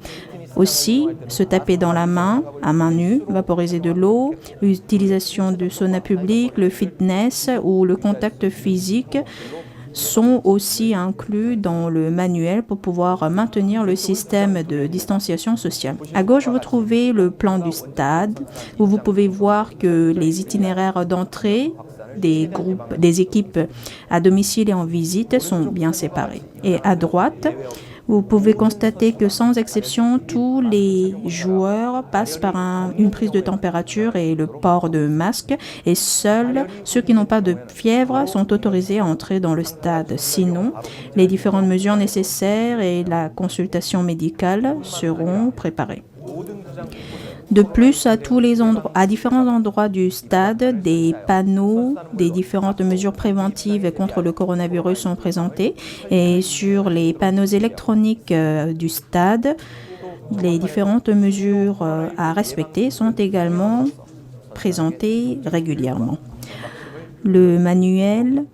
Aussi, se taper dans la main, à main nue, vaporiser de l'eau, l'utilisation de sauna public, le fitness ou le contact physique sont aussi inclus dans le manuel pour pouvoir maintenir le système de distanciation sociale. À gauche, vous trouvez le plan du stade où vous pouvez voir que les itinéraires d'entrée des équipes à domicile et en visite sont bien séparés. Et à droite, vous pouvez constater que sans exception, tous les joueurs passent par une prise de température et le port de masque et seuls ceux qui n'ont pas de fièvre sont autorisés à entrer dans le stade. Sinon, les différentes mesures nécessaires et la consultation médicale seront préparées. De plus, à différents endroits du stade, des panneaux des différentes mesures préventives contre le coronavirus sont présentés et sur les panneaux électroniques du stade, les différentes mesures à respecter sont également présentées régulièrement. Le manuel,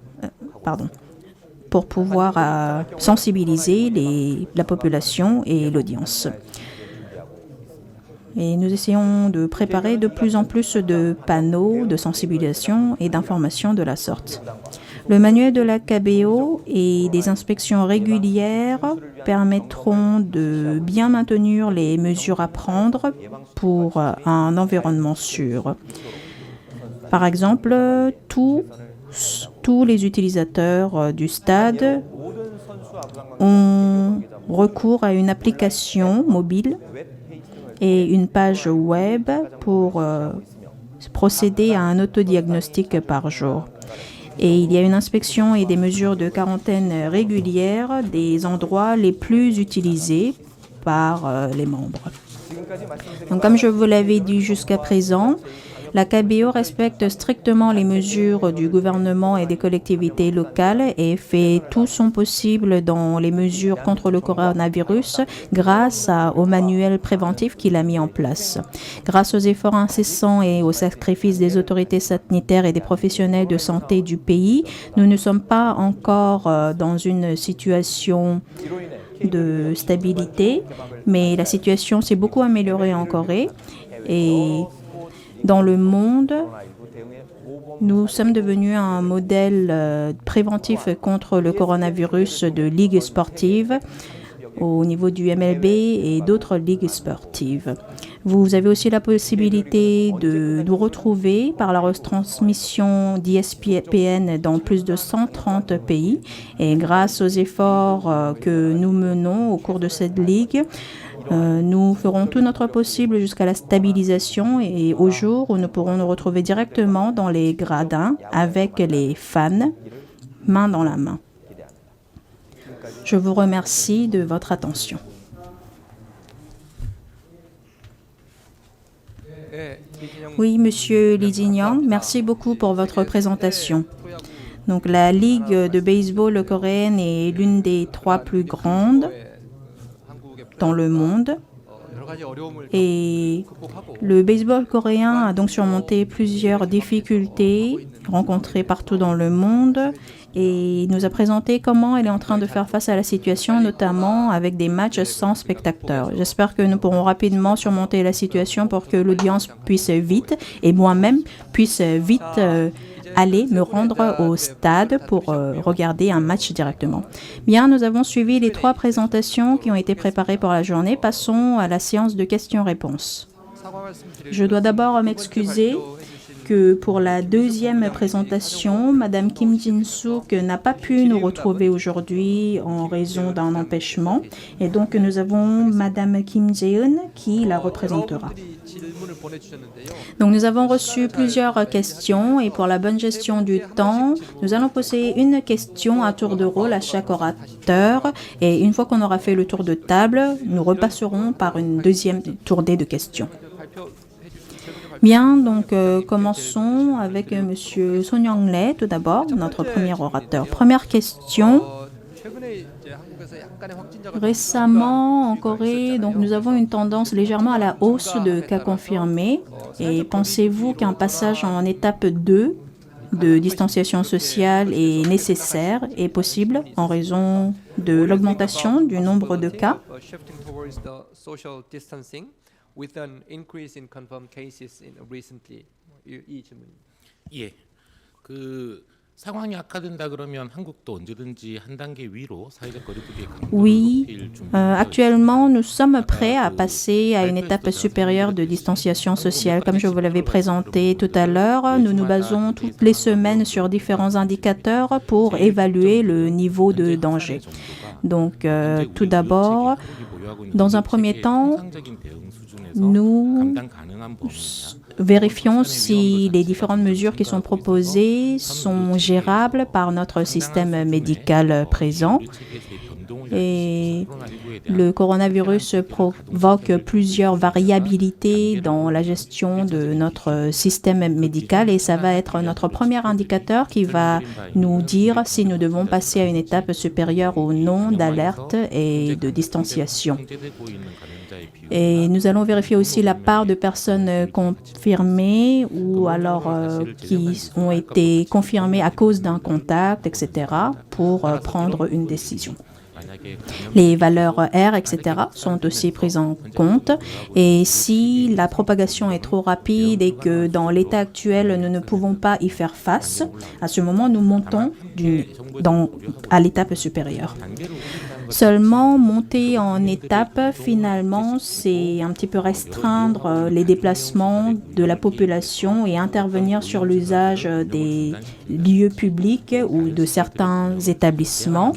pour pouvoir sensibiliser la population et l'audience. Et nous essayons de préparer de plus en plus de panneaux de sensibilisation et d'information de la sorte. Le manuel de la KBO et des inspections régulières permettront de bien maintenir les mesures à prendre pour un environnement sûr. Par exemple, tous les utilisateurs du stade ont recours à une application mobile et une page web pour procéder à un autodiagnostic par jour. Et il y a une inspection et des mesures de quarantaine régulières des endroits les plus utilisés par les membres. Donc, comme je vous l'avais dit jusqu'à présent, la KBO respecte strictement les mesures du gouvernement et des collectivités locales et fait tout son possible dans les mesures contre le coronavirus grâce au manuel préventif qu'il a mis en place. Grâce aux efforts incessants et aux sacrifices des autorités sanitaires et des professionnels de santé du pays, nous ne sommes pas encore dans une situation de stabilité, mais la situation s'est beaucoup améliorée en Corée et dans le monde, nous sommes devenus un modèle préventif contre le coronavirus de ligues sportives au niveau du MLB et d'autres ligues sportives. Vous avez aussi la possibilité de nous retrouver par la retransmission d'ESPN dans plus de 130 pays. Et grâce aux efforts que nous menons au cours de cette ligue, nous ferons tout notre possible jusqu'à la stabilisation et au jour où nous pourrons nous retrouver directement dans les gradins avec les fans, main dans la main. Je vous remercie de votre attention. Oui, Monsieur Lee Jin-young, merci beaucoup pour votre présentation. Donc, la Ligue de baseball coréenne est l'une des 3 plus grandes dans le monde. Et le baseball coréen a donc surmonté plusieurs difficultés rencontrées partout dans le monde et il nous a présenté comment elle est en train de faire face à la situation, notamment avec des matchs sans spectateurs. J'espère que nous pourrons rapidement surmonter la situation pour que l'audience puisse vite, et moi-même puisse vite aller me rendre au stade pour regarder un match directement. Bien, nous avons suivi les 3 présentations qui ont été préparées pour la journée. Passons à la séance de questions-réponses. Je dois d'abord m'excuser que pour la 2e présentation, Madame Kim Jin-suk n'a pas pu nous retrouver aujourd'hui en raison d'un empêchement. Et donc, nous avons Madame Kim Jae-eun qui la représentera. Donc, nous avons reçu plusieurs questions et pour la bonne gestion du temps, nous allons poser une question à tour de rôle à chaque orateur. Et une fois qu'on aura fait le tour de table, nous repasserons par une 2e tournée de questions. Bien, donc commençons avec Monsieur Son Young-rae, tout d'abord, notre premier orateur. Première question. Récemment, en Corée, donc, nous avons une tendance légèrement à la hausse de cas confirmés. Et pensez-vous qu'un passage en étape 2 de distanciation sociale est nécessaire et possible en raison de l'augmentation du nombre de cas? With an increase in confirmed cases in recently. 이 질문입니다. 예, 그 상황이 악화된다 그러면 한국도 언제든지 한 단계 위로 사회적 거리두기의 강도를 Oui, 높일 준비. actuellement, nous sommes prêts à passer à une étape supérieure de distanciation sociale. Comme je vous l'avais présenté tout à l'heure, nous nous basons toutes les semaines sur différents indicateurs pour évaluer le niveau de danger. Donc, tout d'abord, dans un premier temps, nous vérifions si les différentes mesures qui sont proposées sont gérables par notre système médical présent. Et le coronavirus provoque plusieurs variabilités dans la gestion de notre système médical et ça va être notre premier indicateur qui va nous dire si nous devons passer à une étape supérieure ou non d'alerte et de distanciation. Et nous allons vérifier aussi la part de personnes confirmées ou alors qui ont été confirmées à cause d'un contact, etc., pour prendre une décision. Les valeurs R, etc., sont aussi prises en compte. Et si la propagation est trop rapide et que dans l'état actuel, nous ne pouvons pas y faire face, à ce moment, nous montons à l'étape supérieure. Seulement, monter en étape, finalement, c'est un petit peu restreindre les déplacements de la population et intervenir sur l'usage des lieux publics ou de certains établissements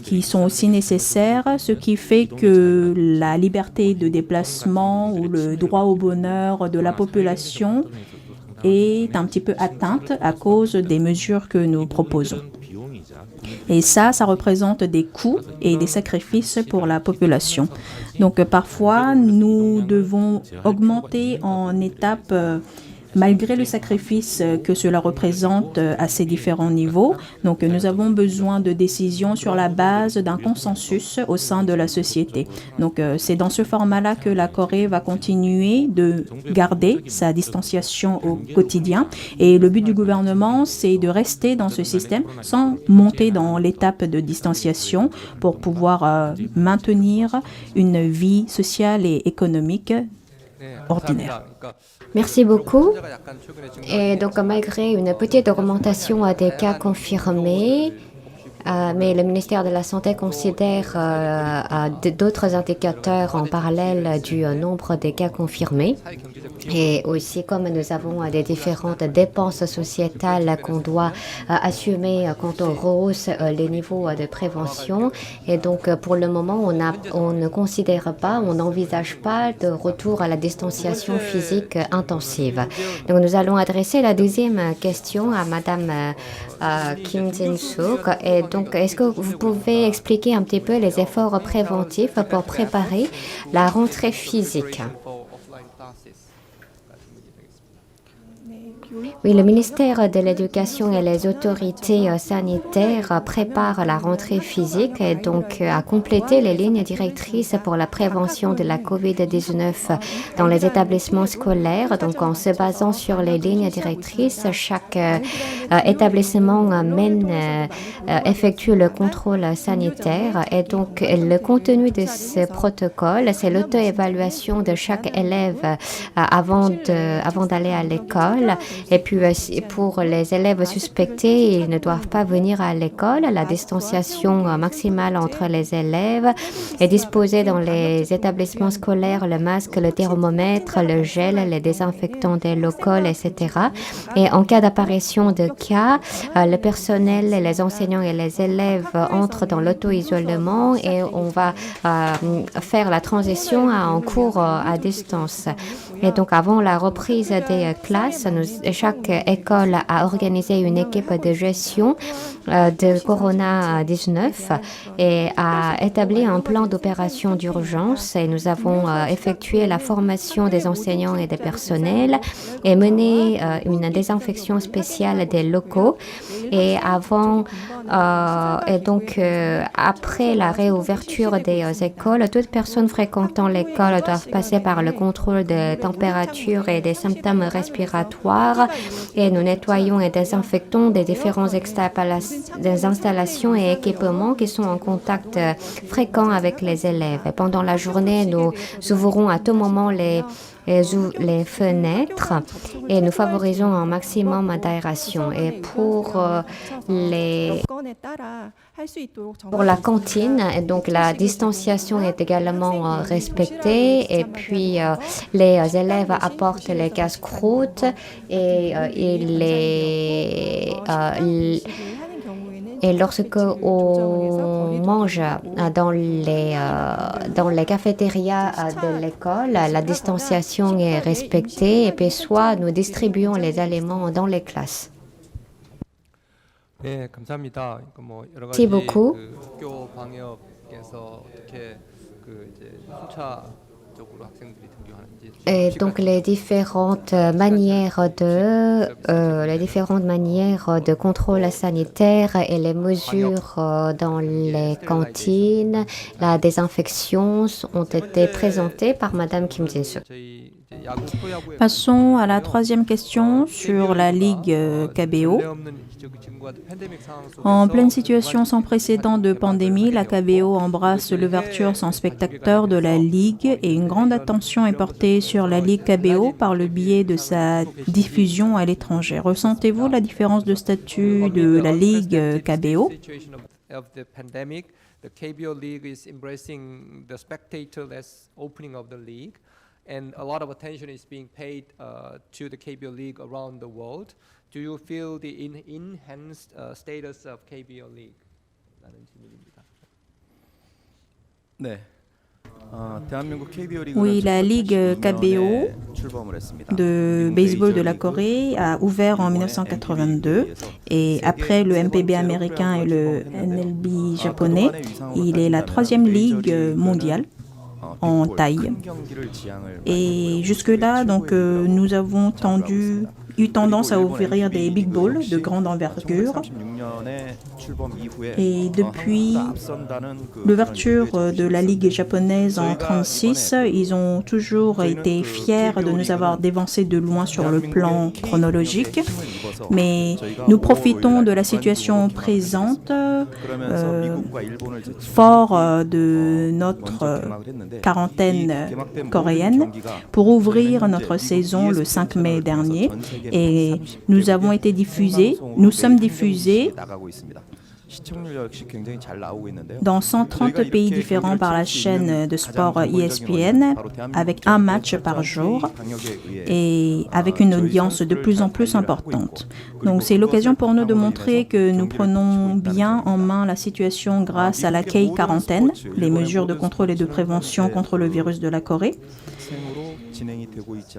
qui sont aussi nécessaires, ce qui fait que la liberté de déplacement ou le droit au bonheur de la population est un petit peu atteinte à cause des mesures que nous proposons. Et ça représente des coûts et des sacrifices pour la population. Donc parfois, nous devons augmenter en étapes malgré le sacrifice que cela représente à ces différents niveaux. Donc nous avons besoin de décisions sur la base d'un consensus au sein de la société. Donc c'est dans ce format-là que la Corée va continuer de garder sa distanciation au quotidien. Et le but du gouvernement, c'est de rester dans ce système sans monter dans l'étape de distanciation pour pouvoir maintenir une vie sociale et économique ordinaire. Merci beaucoup. Et donc, malgré une petite augmentation des cas confirmés, Mais le ministère de la Santé considère d'autres indicateurs en parallèle du nombre des cas confirmés. Et aussi, comme nous avons des différentes dépenses sociétales qu'on doit assumer quand on rehausse les niveaux de prévention. Et donc, pour le moment, on ne considère pas, on n'envisage pas de retour à la distanciation physique intensive. Donc, nous allons adresser la deuxième question à Madame Kim Jin-suk. Et donc, est-ce que vous pouvez expliquer un petit peu les efforts préventifs pour préparer la rentrée physique? Oui, le ministère de l'Éducation et les autorités sanitaires préparent la rentrée physique et donc a complété les lignes directrices pour la prévention de la COVID-19 dans les établissements scolaires. Donc, en se basant sur les lignes directrices, chaque établissement effectue le contrôle sanitaire et donc le contenu de ce protocole, c'est l'auto-évaluation de chaque élève avant d'aller à l'école. Et puis, pour les élèves suspectés, ils ne doivent pas venir à l'école. La distanciation maximale entre les élèves est disposée dans les établissements scolaires, le masque, le thermomètre, le gel, les désinfectants des locaux, etc. Et en cas d'apparition de cas, le personnel, les enseignants et les élèves entrent dans l'auto-isolement et on va faire la transition à un cours à distance. Et donc, avant la reprise des classes, chaque école a organisé une équipe de gestion de Corona-19 et a établi un plan d'opération d'urgence. Et nous avons effectué la formation des enseignants et des personnels et mené une désinfection spéciale des locaux. Et après la réouverture des écoles, toutes personnes fréquentant l'école doivent passer par le contrôle de température et des symptômes respiratoires. Et nous nettoyons et désinfectons des différentes des installations et équipements qui sont en contact fréquent avec les élèves. Et pendant la journée, nous ouvrons à tout moment les fenêtres et nous favorisons un maximum d'aération. Et pour la cantine, donc la distanciation est également respectée et puis les élèves apportent les casse-croûtes et lorsque on mange dans les cafétérias de l'école, la distanciation est respectée et puis soit nous distribuons les aliments dans les classes. 네, 감사합니다. 여러 Merci 가지 beaucoup. 학교 방역에서 어떻게 이제 순차적으로 학생들이 등교하는지. Et donc les différentes manières de contrôle sanitaire et les mesures dans les cantines, la désinfection ont été présentées par Madame Kim Jin-suk. Passons à la troisième question sur la Ligue KBO. En pleine situation sans précédent de pandémie, la KBO embrasse l'ouverture sans spectateurs de la Ligue et une grande attention est portée sur la Ligue KBO par le biais de sa diffusion à l'étranger. Ressentez-vous la différence de statut de la Ligue KBO? The KBO League is embracing the spectatorless opening of the league, and a lot of attention is being paid to the KBO League around the world. Do you feel the enhanced status of KBO League? 라는 질문입니다. 네. Oui, la Ligue KBO de baseball de la Corée a ouvert en 1982 et après le MPB américain et le NLB japonais, il est la troisième ligue mondiale en taille. Et jusque-là, donc, nous avons eu tendance à ouvrir des big balls de grande envergure. Et depuis l'ouverture de la Ligue japonaise en 1936, ils ont toujours été fiers de nous avoir dévancé de loin sur le plan chronologique. Mais nous profitons de la situation présente, fort de notre quarantaine coréenne, pour ouvrir notre saison le 5 mai dernier. Et nous sommes diffusés dans 130 pays différents par la chaîne de sport ESPN, avec un match par jour et avec une audience de plus en plus importante. Donc c'est l'occasion pour nous de montrer que nous prenons bien en main la situation grâce à la K-quarantaine, les mesures de contrôle et de prévention contre le virus de la Corée.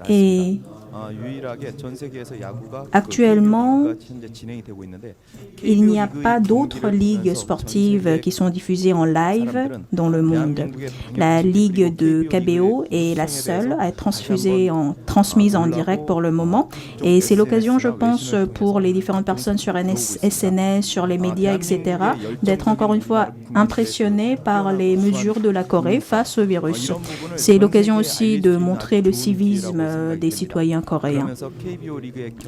Et actuellement, il n'y a pas d'autres ligues sportives qui sont diffusées en live dans le monde. La ligue de KBO est la seule à être transmise en direct pour le moment. Et c'est l'occasion, je pense, pour les différentes personnes sur SNS, sur les médias, etc., d'être encore une fois impressionnés par les mesures de la Corée face au virus. C'est l'occasion aussi de montrer le civisme des citoyens coréens.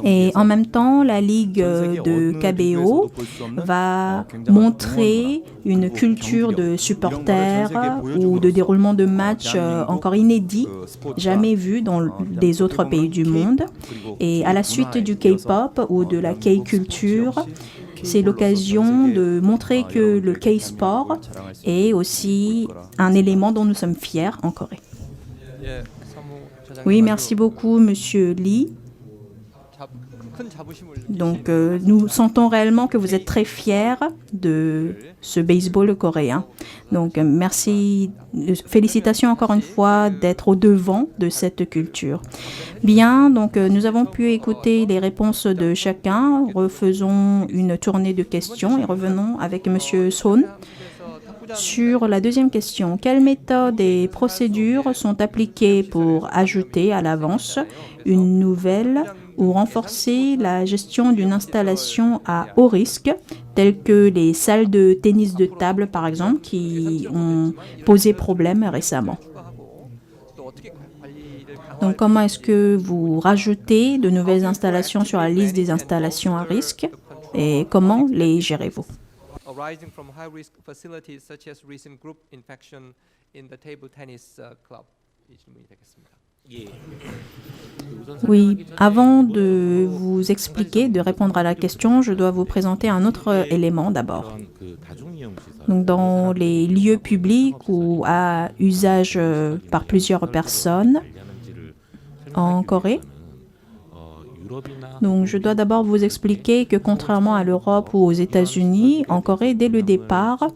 Et en même temps, la Ligue de KBO va montrer une culture de supporters ou de déroulement de matchs encore inédit, jamais vu dans des autres pays du monde. Et à la suite du K-pop ou de la K-culture, c'est l'occasion de montrer que le K-sport est aussi un élément dont nous sommes fiers en Corée. Oui, merci beaucoup, Monsieur Lee. Donc, nous sentons réellement que vous êtes très fiers de ce baseball coréen. Donc, merci, félicitations encore une fois d'être au devant de cette culture. Bien, donc nous avons pu écouter les réponses de chacun. Refaisons une tournée de questions et revenons avec Monsieur Son. Sur la deuxième question, quelles méthodes et procédures sont appliquées pour ajouter à l'avance une nouvelle ou renforcer la gestion d'une installation à haut risque, telles que les salles de tennis de table, par exemple, qui ont posé problème récemment? Donc, comment est-ce que vous rajoutez de nouvelles installations sur la liste des installations à risque et comment les gérez-vous? Arising from high-risk facilities such as recent group infection in the table tennis club. 이 질문이 되겠습니다. Oui, avant de vous expliquer, de répondre à la question, je dois vous présenter un autre élément d'abord. Donc, dans les lieux publics ou à usage par plusieurs personnes en Corée, donc je dois d'abord vous expliquer que contrairement à l'Europe ou aux États-Unis, en Corée, dès le départ,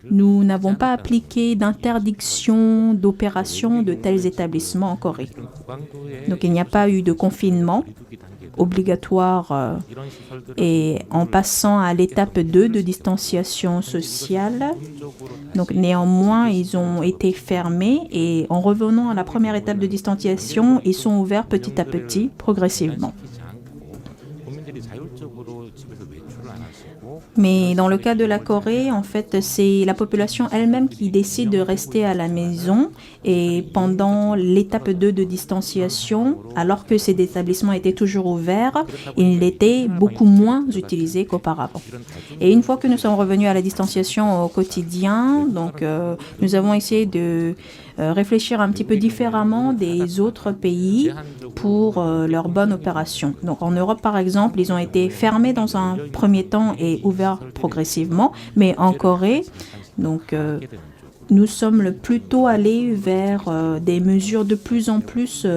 nous n'avons pas appliqué d'interdiction d'opération de tels établissements en Corée. Donc il n'y a pas eu de confinement obligatoire et en passant à l'étape 2 de distanciation sociale, donc néanmoins ils ont été fermés et en revenant à la première étape de distanciation, ils sont ouverts petit à petit, progressivement. Mais dans le cas de la Corée, en fait, c'est la population elle-même qui décide de rester à la maison et pendant l'étape 2 de distanciation, alors que ces établissements étaient toujours ouverts, ils étaient beaucoup moins utilisés qu'auparavant. Et une fois que nous sommes revenus à la distanciation au quotidien, donc nous avons essayé de réfléchir un petit peu différemment des autres pays pour leur bonne opération. Donc en Europe, par exemple, ils ont été fermés dans un premier temps et ouverts progressivement, mais en Corée, donc nous sommes plutôt allés vers des mesures de plus en plus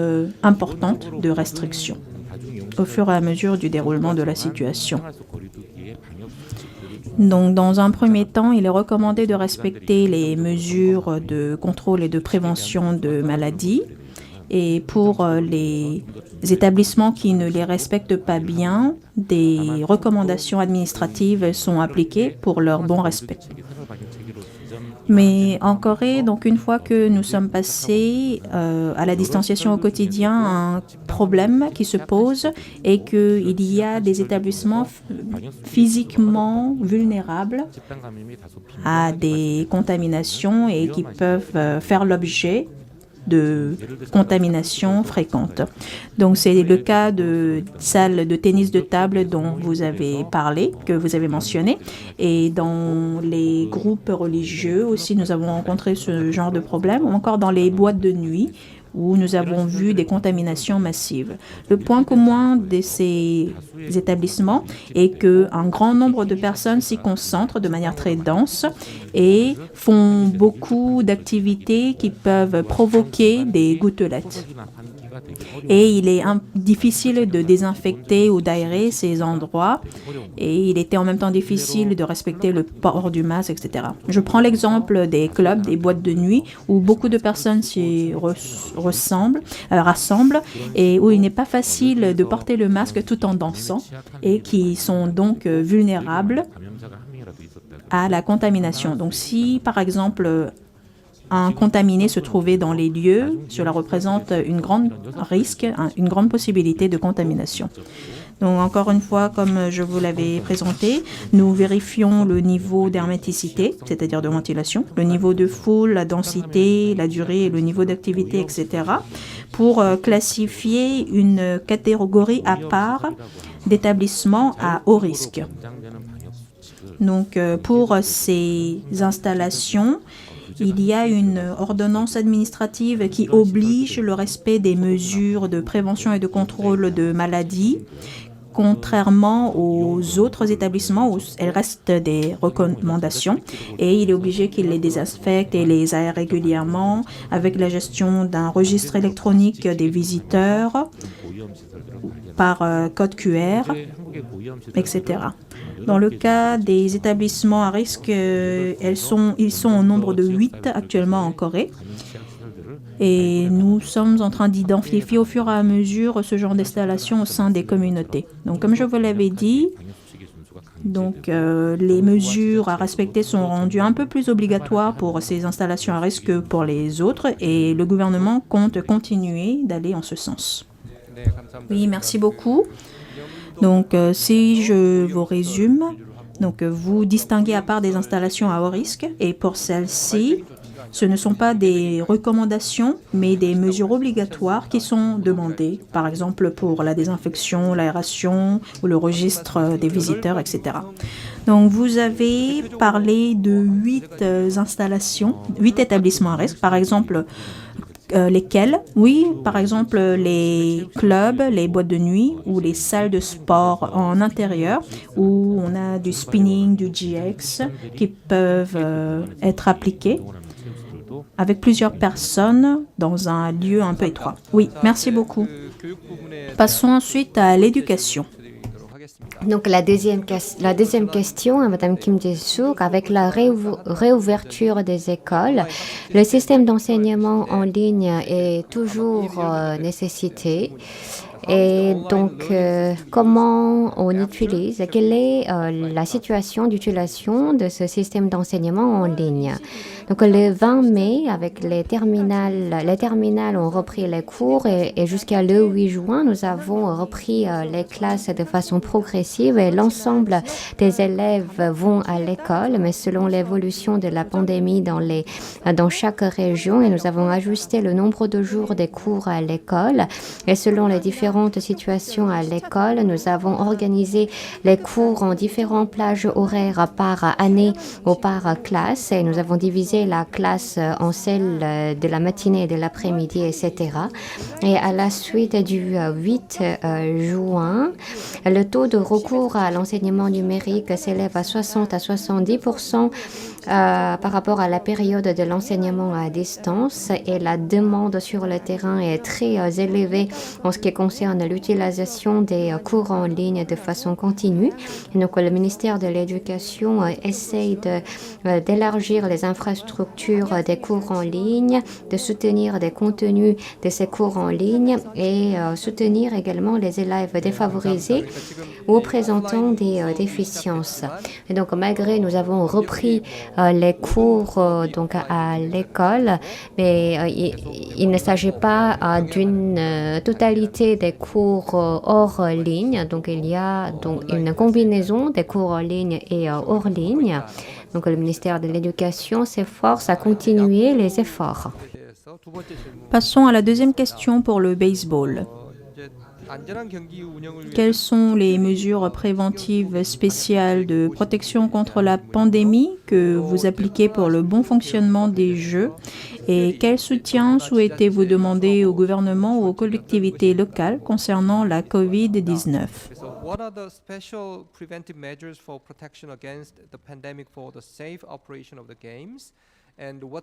importantes de restriction au fur et à mesure du déroulement de la situation. Donc, dans un premier temps, il est recommandé de respecter les mesures de contrôle et de prévention de maladies. Et pour les établissements qui ne les respectent pas bien, des recommandations administratives sont appliquées pour leur bon respect. Mais en Corée, donc une fois que nous sommes passés à la distanciation au quotidien, un problème qui se pose est qu'il y a des établissements physiquement vulnérables à des contaminations et qui peuvent faire l'objet de contamination fréquente. Donc c'est le cas de salles de tennis de table dont vous avez parlé, que vous avez mentionné, et dans les groupes religieux aussi nous avons rencontré ce genre de problème, ou encore dans les boîtes de nuit où nous avons vu des contaminations massives. Le point commun de ces établissements est qu'un grand nombre de personnes s'y concentrent de manière très dense et font beaucoup d'activités qui peuvent provoquer des gouttelettes. Et il est difficile de désinfecter ou d'aérer ces endroits et il était en même temps difficile de respecter le port du masque, etc. Je prends l'exemple des clubs, des boîtes de nuit où beaucoup de personnes s'y rassemblent et où il n'est pas facile de porter le masque tout en dansant et qui sont donc vulnérables à la contamination. Donc si par exemple un contaminé se trouvait dans les lieux, cela représente une grande risque, une grande possibilité de contamination. Donc encore une fois, comme je vous l'avais présenté, nous vérifions le niveau d'herméticité, c'est-à-dire de ventilation, le niveau de foule, la densité, la durée et le niveau d'activité, etc., pour classifier une catégorie à part d'établissements à haut risque. Donc pour ces installations, il y a une ordonnance administrative qui oblige le respect des mesures de prévention et de contrôle de maladies, contrairement aux autres établissements où elles restent des recommandations et il est obligé qu'ils les désinfectent et les aèrent régulièrement avec la gestion d'un registre électronique des visiteurs par code QR, etc. Dans le cas des établissements à risque, ils sont au nombre de 8 actuellement en Corée. Et nous sommes en train d'identifier au fur et à mesure ce genre d'installation au sein des communautés. Donc, comme je vous l'avais dit, les mesures à respecter sont rendues un peu plus obligatoires pour ces installations à risque que pour les autres et le gouvernement compte continuer d'aller en ce sens. Oui, merci beaucoup. Donc, si je vous résume, vous distinguez à part des installations à haut risque et pour celles-ci, ce ne sont pas des recommandations, mais des mesures obligatoires qui sont demandées, par exemple pour la désinfection, l'aération ou le registre des visiteurs, etc. Donc, vous avez parlé de 8 installations, 8 établissements à risque, par exemple, lesquels? Oui, par exemple, les clubs, les boîtes de nuit ou les salles de sport en intérieur où on a du spinning, du GX qui peuvent être appliqués avec plusieurs personnes dans un lieu un peu étroit. Oui, merci beaucoup. Passons ensuite à l'éducation. Donc la deuxième question à Mme Kim Jae-suk, avec la réouverture des écoles, le système d'enseignement en ligne est toujours nécessité. Et donc, comment on utilise, quelle est la situation d'utilisation de ce système d'enseignement en ligne? Donc, le 20 mai, avec les terminales ont repris les cours et jusqu'à le 8 juin, nous avons repris les classes de façon progressive et l'ensemble des élèves vont à l'école, mais selon l'évolution de la pandémie dans chaque région, et nous avons ajusté le nombre de jours des cours à l'école et selon les différentes situations à l'école, nous avons organisé les cours en différentes plages horaires par année ou par classe et nous avons divisé la classe en celle de la matinée et de l'après-midi, etc. Et à la suite du 8 juin, le taux de recours à l'enseignement numérique s'élève à 60 à 70% par rapport à la période de l'enseignement à distance et la demande sur le terrain est très élevée en ce qui concerne l'utilisation des cours en ligne de façon continue. Et donc, le ministère de l'Éducation essaye d'élargir les infrastructures des cours en ligne, de soutenir des contenus de ces cours en ligne et soutenir également les élèves défavorisés ou présentant des déficiences. Et donc, malgré nous avons repris les cours à l'école, mais il ne s'agit pas d'une totalité des cours hors ligne. Donc, il y a donc une combinaison des cours en ligne et hors ligne. Donc, le ministère de l'Éducation s'efforce à continuer les efforts. Passons à la deuxième question pour le baseball. 안전한 경기 운영을 위해 Quelles sont les mesures préventives spéciales de protection contre la pandémie que vous appliquez pour le bon fonctionnement des Jeux? Et quel soutien souhaitez-vous demander au gouvernement ou aux collectivités locales concernant la COVID-19? So what are the special preventive measures for protection against the pandemic for the safe operation of the games? And what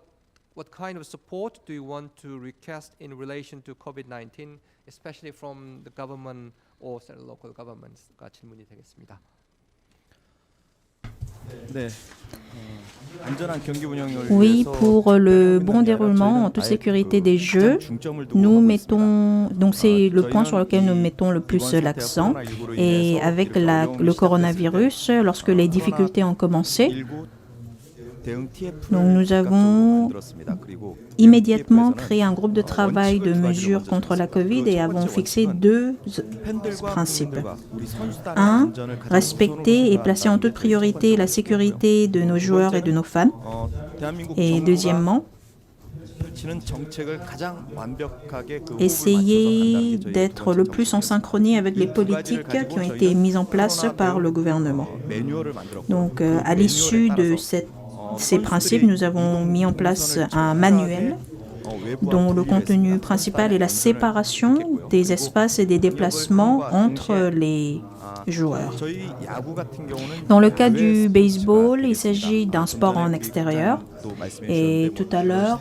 kind of support do you want to request in relation to COVID-19, especially from the government or local governments?가 질문이 되겠습니다. 네. 안전한 경기 운영을 Oui, 위해서 pour le bon déroulement en toute sécurité des Jeux, nous mettons, donc c'est le point sur lequel nous mettons le plus l'accent. Et avec le coronavirus, lorsque les difficultés ont commencé, donc nous avons immédiatement créé un groupe de travail de mesures contre la Covid et avons fixé deux principes. Un, respecter et placer en toute priorité la sécurité de nos joueurs et de nos fans. Et deuxièmement, essayer d'être le plus en synchronie avec les politiques qui ont été mises en place par le gouvernement. Donc, à l'issue de ces principes, nous avons mis en place un manuel dont le contenu principal est la séparation des espaces et des déplacements entre les joueurs. Dans le cas du baseball, il s'agit d'un sport en extérieur. Et tout à l'heure,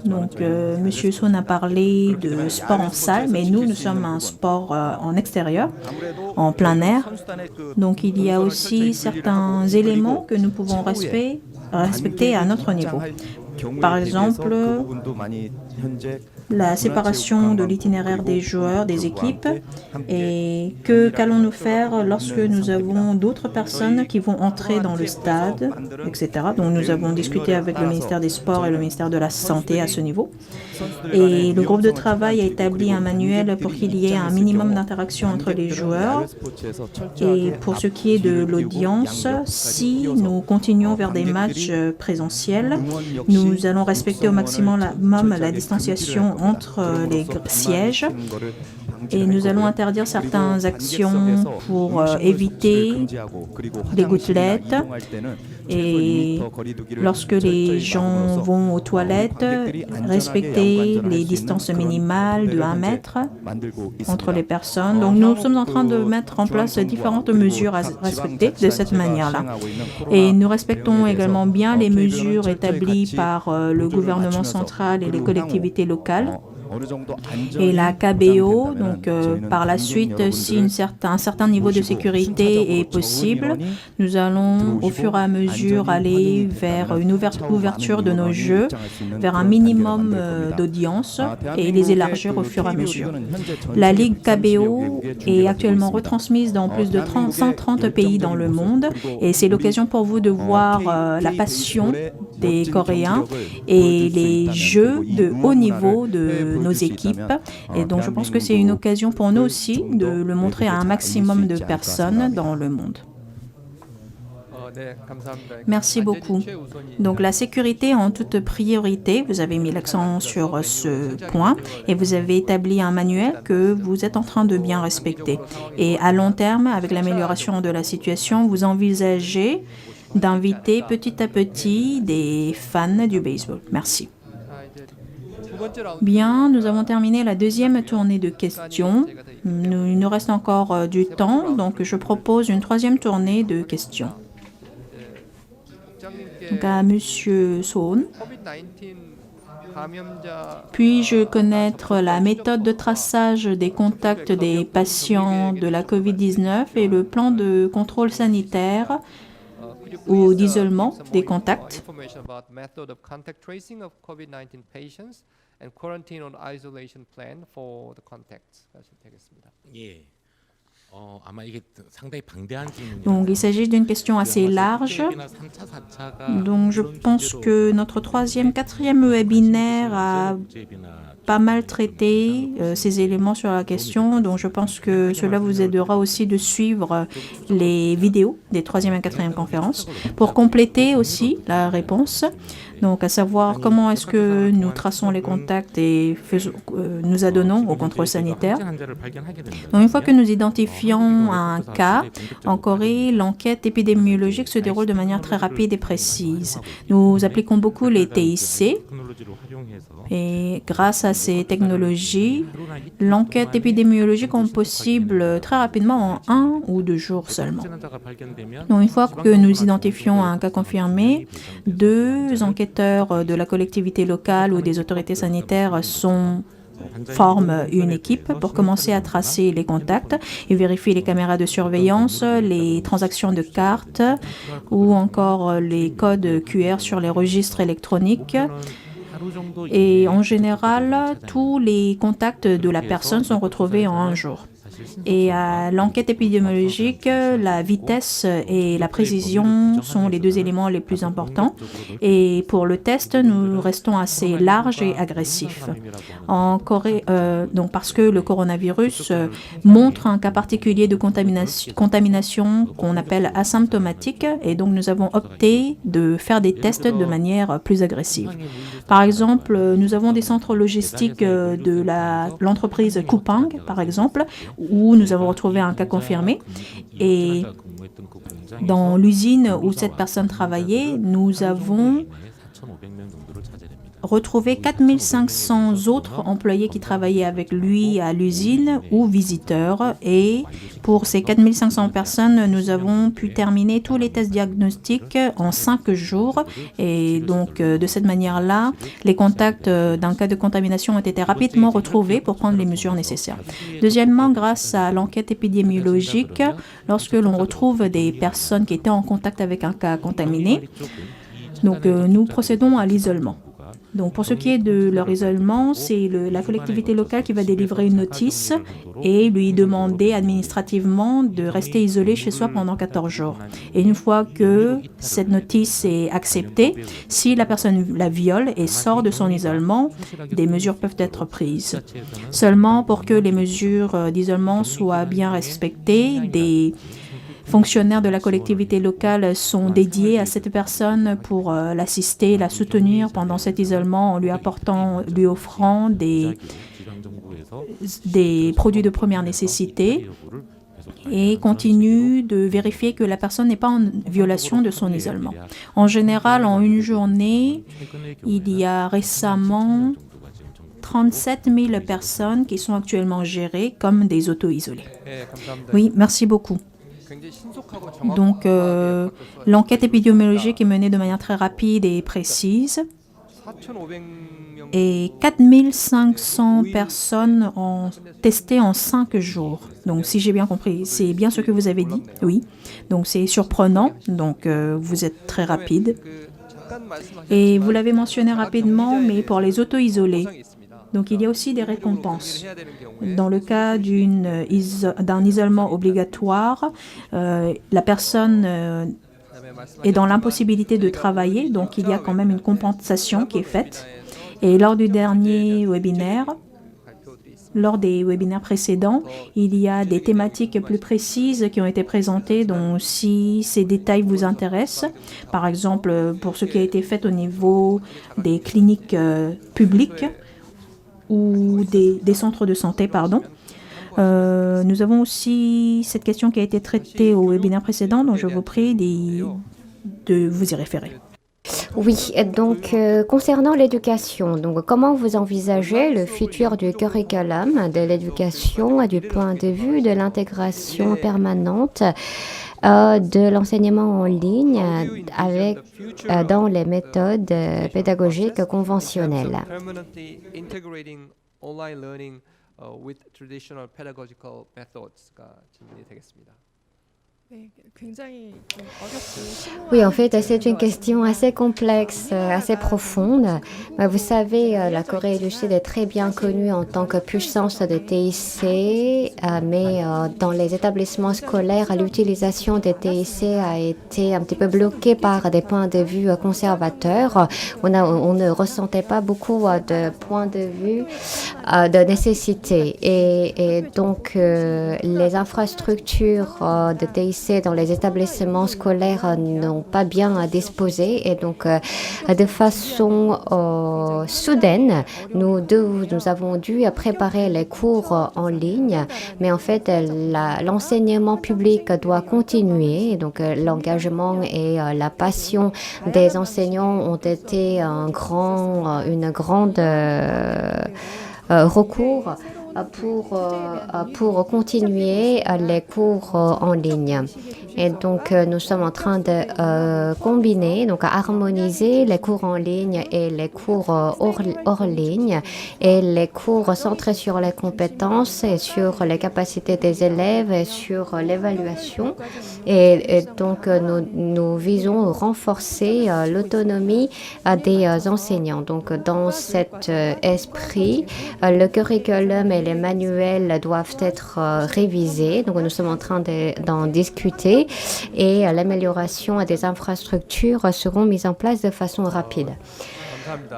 donc Monsieur Son a parlé de sport en salle, mais nous sommes un sport en extérieur, en plein air. Donc il y a aussi certains éléments que nous pouvons respecter à notre niveau. Par exemple, la séparation de l'itinéraire des joueurs, des équipes, et qu'allons-nous faire lorsque nous avons d'autres personnes qui vont entrer dans le stade, etc. Donc nous avons discuté avec le ministère des Sports et le ministère de la Santé à ce niveau. Et le groupe de travail a établi un manuel pour qu'il y ait un minimum d'interaction entre les joueurs. Et pour ce qui est de l'audience, si nous continuons vers des matchs présentiels, nous allons respecter au maximum la distanciation entre les sièges et nous allons interdire certaines actions pour éviter les gouttelettes. Et lorsque les gens vont aux toilettes, respecter les distances minimales de 1 mètre entre les personnes. Donc nous sommes en train de mettre en place différentes mesures à respecter de cette manière-là. Et nous respectons également bien les mesures établies par le gouvernement central et les collectivités locales. Et la KBO, donc par la suite, si un certain niveau de sécurité est possible, nous allons au fur et à mesure aller vers une ouverture de nos jeux, vers un minimum d'audience et les élargir au fur et à mesure. La Ligue KBO est actuellement retransmise dans plus de 130 pays dans le monde et c'est l'occasion pour vous de voir la passion des Coréens et les jeux de haut niveau de nos équipes. Et donc, je pense que c'est une occasion pour nous aussi de le montrer à un maximum de personnes dans le monde. Merci beaucoup. Donc, la sécurité en toute priorité, vous avez mis l'accent sur ce point et vous avez établi un manuel que vous êtes en train de bien respecter. Et à long terme, avec l'amélioration de la situation, vous envisagez d'inviter petit à petit des fans du baseball. Merci. Bien, nous avons terminé la deuxième tournée de questions. Il nous reste encore du temps, donc je propose une troisième tournée de questions. Donc à Monsieur Sohn. Puis-je connaître la méthode de traçage des contacts des patients de la COVID-19 et le plan de contrôle sanitaire ou d'isolement des contacts? And quarantine or isolation plan for the contacts. 예. 아마 이게 상당히 방대한 질문이에요. Donc il s'agit d'une question assez large. Donc je pense que notre troisième, quatrième webinaire a pas mal traité ces éléments sur la question, donc je pense que cela vous aidera aussi de suivre les vidéos des 3e et 4e conférences. Pour compléter aussi la réponse, donc à savoir comment est-ce que nous traçons les contacts et nous adonnons au contrôle sanitaire. Donc une fois que nous identifions un cas, en Corée, l'enquête épidémiologique se déroule de manière très rapide et précise. Nous appliquons beaucoup les TIC et grâce à ces technologies, l'enquête épidémiologique est possible très rapidement en 1 ou 2 jours seulement. Donc une fois que nous identifions un cas confirmé, 2 enquêteurs de la collectivité locale ou des autorités sanitaires forment une équipe pour commencer à tracer les contacts et vérifier les caméras de surveillance, les transactions de cartes ou encore les codes QR sur les registres électroniques. Et en général, tous les contacts de la personne sont retrouvés en 1 jour. Et à l'enquête épidémiologique, la vitesse et la précision sont les 2 éléments les plus importants. Et pour le test, nous restons assez larges et agressifs. En Corée, donc parce que le coronavirus montre un cas particulier de contamination qu'on appelle asymptomatique, et donc nous avons opté de faire des tests de manière plus agressive. Par exemple, nous avons des centres logistiques de l'entreprise Coupang, par exemple, où nous avons retrouvé un cas confirmé. Et dans l'usine où cette personne travaillait, nous avons retrouvé 4500 autres employés qui travaillaient avec lui à l'usine ou visiteurs. Et pour ces 4500 personnes, nous avons pu terminer tous les tests diagnostiques en 5 jours. Et donc, de cette manière-là, les contacts d'un cas de contamination ont été rapidement retrouvés pour prendre les mesures nécessaires. Deuxièmement, grâce à l'enquête épidémiologique, lorsque l'on retrouve des personnes qui étaient en contact avec un cas contaminé, donc nous procédons à l'isolement. Donc, pour ce qui est de leur isolement, c'est la collectivité locale qui va délivrer une notice et lui demander administrativement de rester isolé chez soi pendant 14 jours. Et une fois que cette notice est acceptée, si la personne la viole et sort de son isolement, des mesures peuvent être prises. Seulement pour que les mesures d'isolement soient bien respectées, des fonctionnaires de la collectivité locale sont dédiés à cette personne pour l'assister, la soutenir pendant cet isolement en lui offrant des produits de première nécessité et continuent de vérifier que la personne n'est pas en violation de son isolement. En général, en une journée, il y a récemment 37 000 personnes qui sont actuellement gérées comme des auto-isolés. Oui, merci beaucoup. Donc, l'enquête épidémiologique est menée de manière très rapide et précise. Et 4500 personnes ont testé en 5 jours. Donc, si j'ai bien compris, c'est bien ce que vous avez dit? Oui. Donc, c'est surprenant. Donc, vous êtes très rapide. Et vous l'avez mentionné rapidement, mais pour les auto-isolés, donc il y a aussi des récompenses. Dans le cas d'un isolement obligatoire, la personne est dans l'impossibilité de travailler, donc il y a quand même une compensation qui est faite. Et lors des webinaires précédents, il y a des thématiques plus précises qui ont été présentées, donc si ces détails vous intéressent, par exemple pour ce qui a été fait au niveau des cliniques publiques, ou des centres de santé, pardon. Nous avons aussi cette question qui a été traitée au webinaire précédent, donc je vous prie de vous y référer. Oui, donc concernant l'éducation, donc comment vous envisagez le futur du curriculum de l'éducation du point de vue de l'intégration permanente de l'enseignement en ligne dans les méthodes pédagogiques conventionnelles? Oui, en fait, c'est une question assez complexe, assez profonde. Vous savez, la Corée du Sud est très bien connue en tant que puissance de TIC, mais dans les établissements scolaires, l'utilisation des TIC a été un petit peu bloquée par des points de vue conservateurs. On ne ressentait pas beaucoup de points de vue de nécessité. Et donc, les infrastructures de TIC dans les établissements scolaires n'ont pas bien disposé. Et donc, de façon soudaine, nous avons dû préparer les cours en ligne. Mais en fait, l'enseignement public doit continuer. Et donc, l'engagement et la passion des enseignants ont été une grande recours pour continuer les cours en ligne. Et donc, nous sommes en train de combiner, donc harmoniser les cours en ligne et les cours hors ligne et les cours centrés sur les compétences et sur les capacités des élèves et sur l'évaluation. Et donc, nous visons renforcer l'autonomie des enseignants. Donc, dans cet esprit, le curriculum et les manuels doivent être révisés. Donc, nous sommes en train d'en discuter et l'amélioration des infrastructures seront mises en place de façon rapide.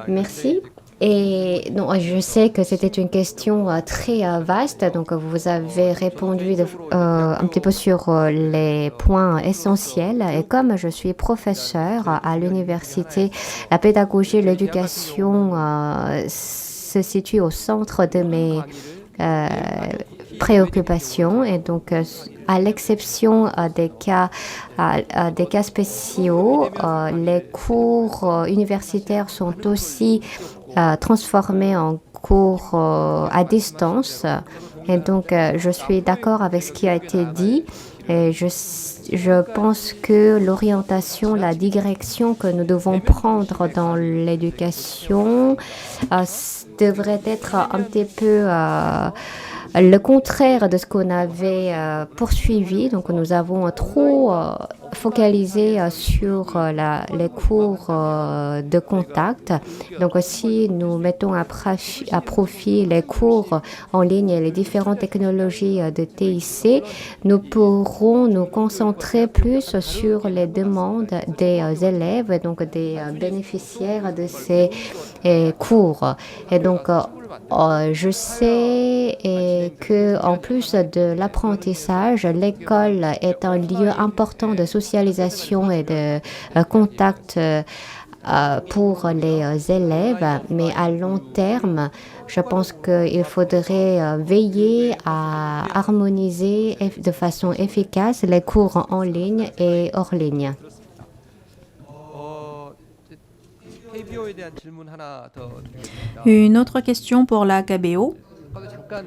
Merci. Et non, je sais que c'était une question très vaste, donc vous avez répondu un petit peu sur les points essentiels. Et comme je suis professeure à l'université, la pédagogie et l'éducation se situent au centre de mes préoccupations. Et donc, à l'exception des cas spéciaux, les cours universitaires sont aussi transformés en cours à distance. Et donc, je suis d'accord avec ce qui a été dit. Et je pense que l'orientation, la direction que nous devons prendre dans l'éducation devrait être un petit peu le contraire de ce qu'on avait poursuivi. Donc, nous avons trop focalisé sur les cours de contact. Donc, si nous mettons à profit les cours en ligne et les différentes technologies de TIC, nous pourrons nous concentrer plus sur les demandes des élèves et donc des bénéficiaires de ces cours. Et donc, je sais que en plus de l'apprentissage, l'école est un lieu important de socialisation et de contact pour les élèves, mais à long terme, je pense qu'il faudrait veiller à harmoniser de façon efficace les cours en ligne et hors ligne. KBO에 대한 질문 하나 더 드리겠습니다. Une autre question pour la KBO. 잠깐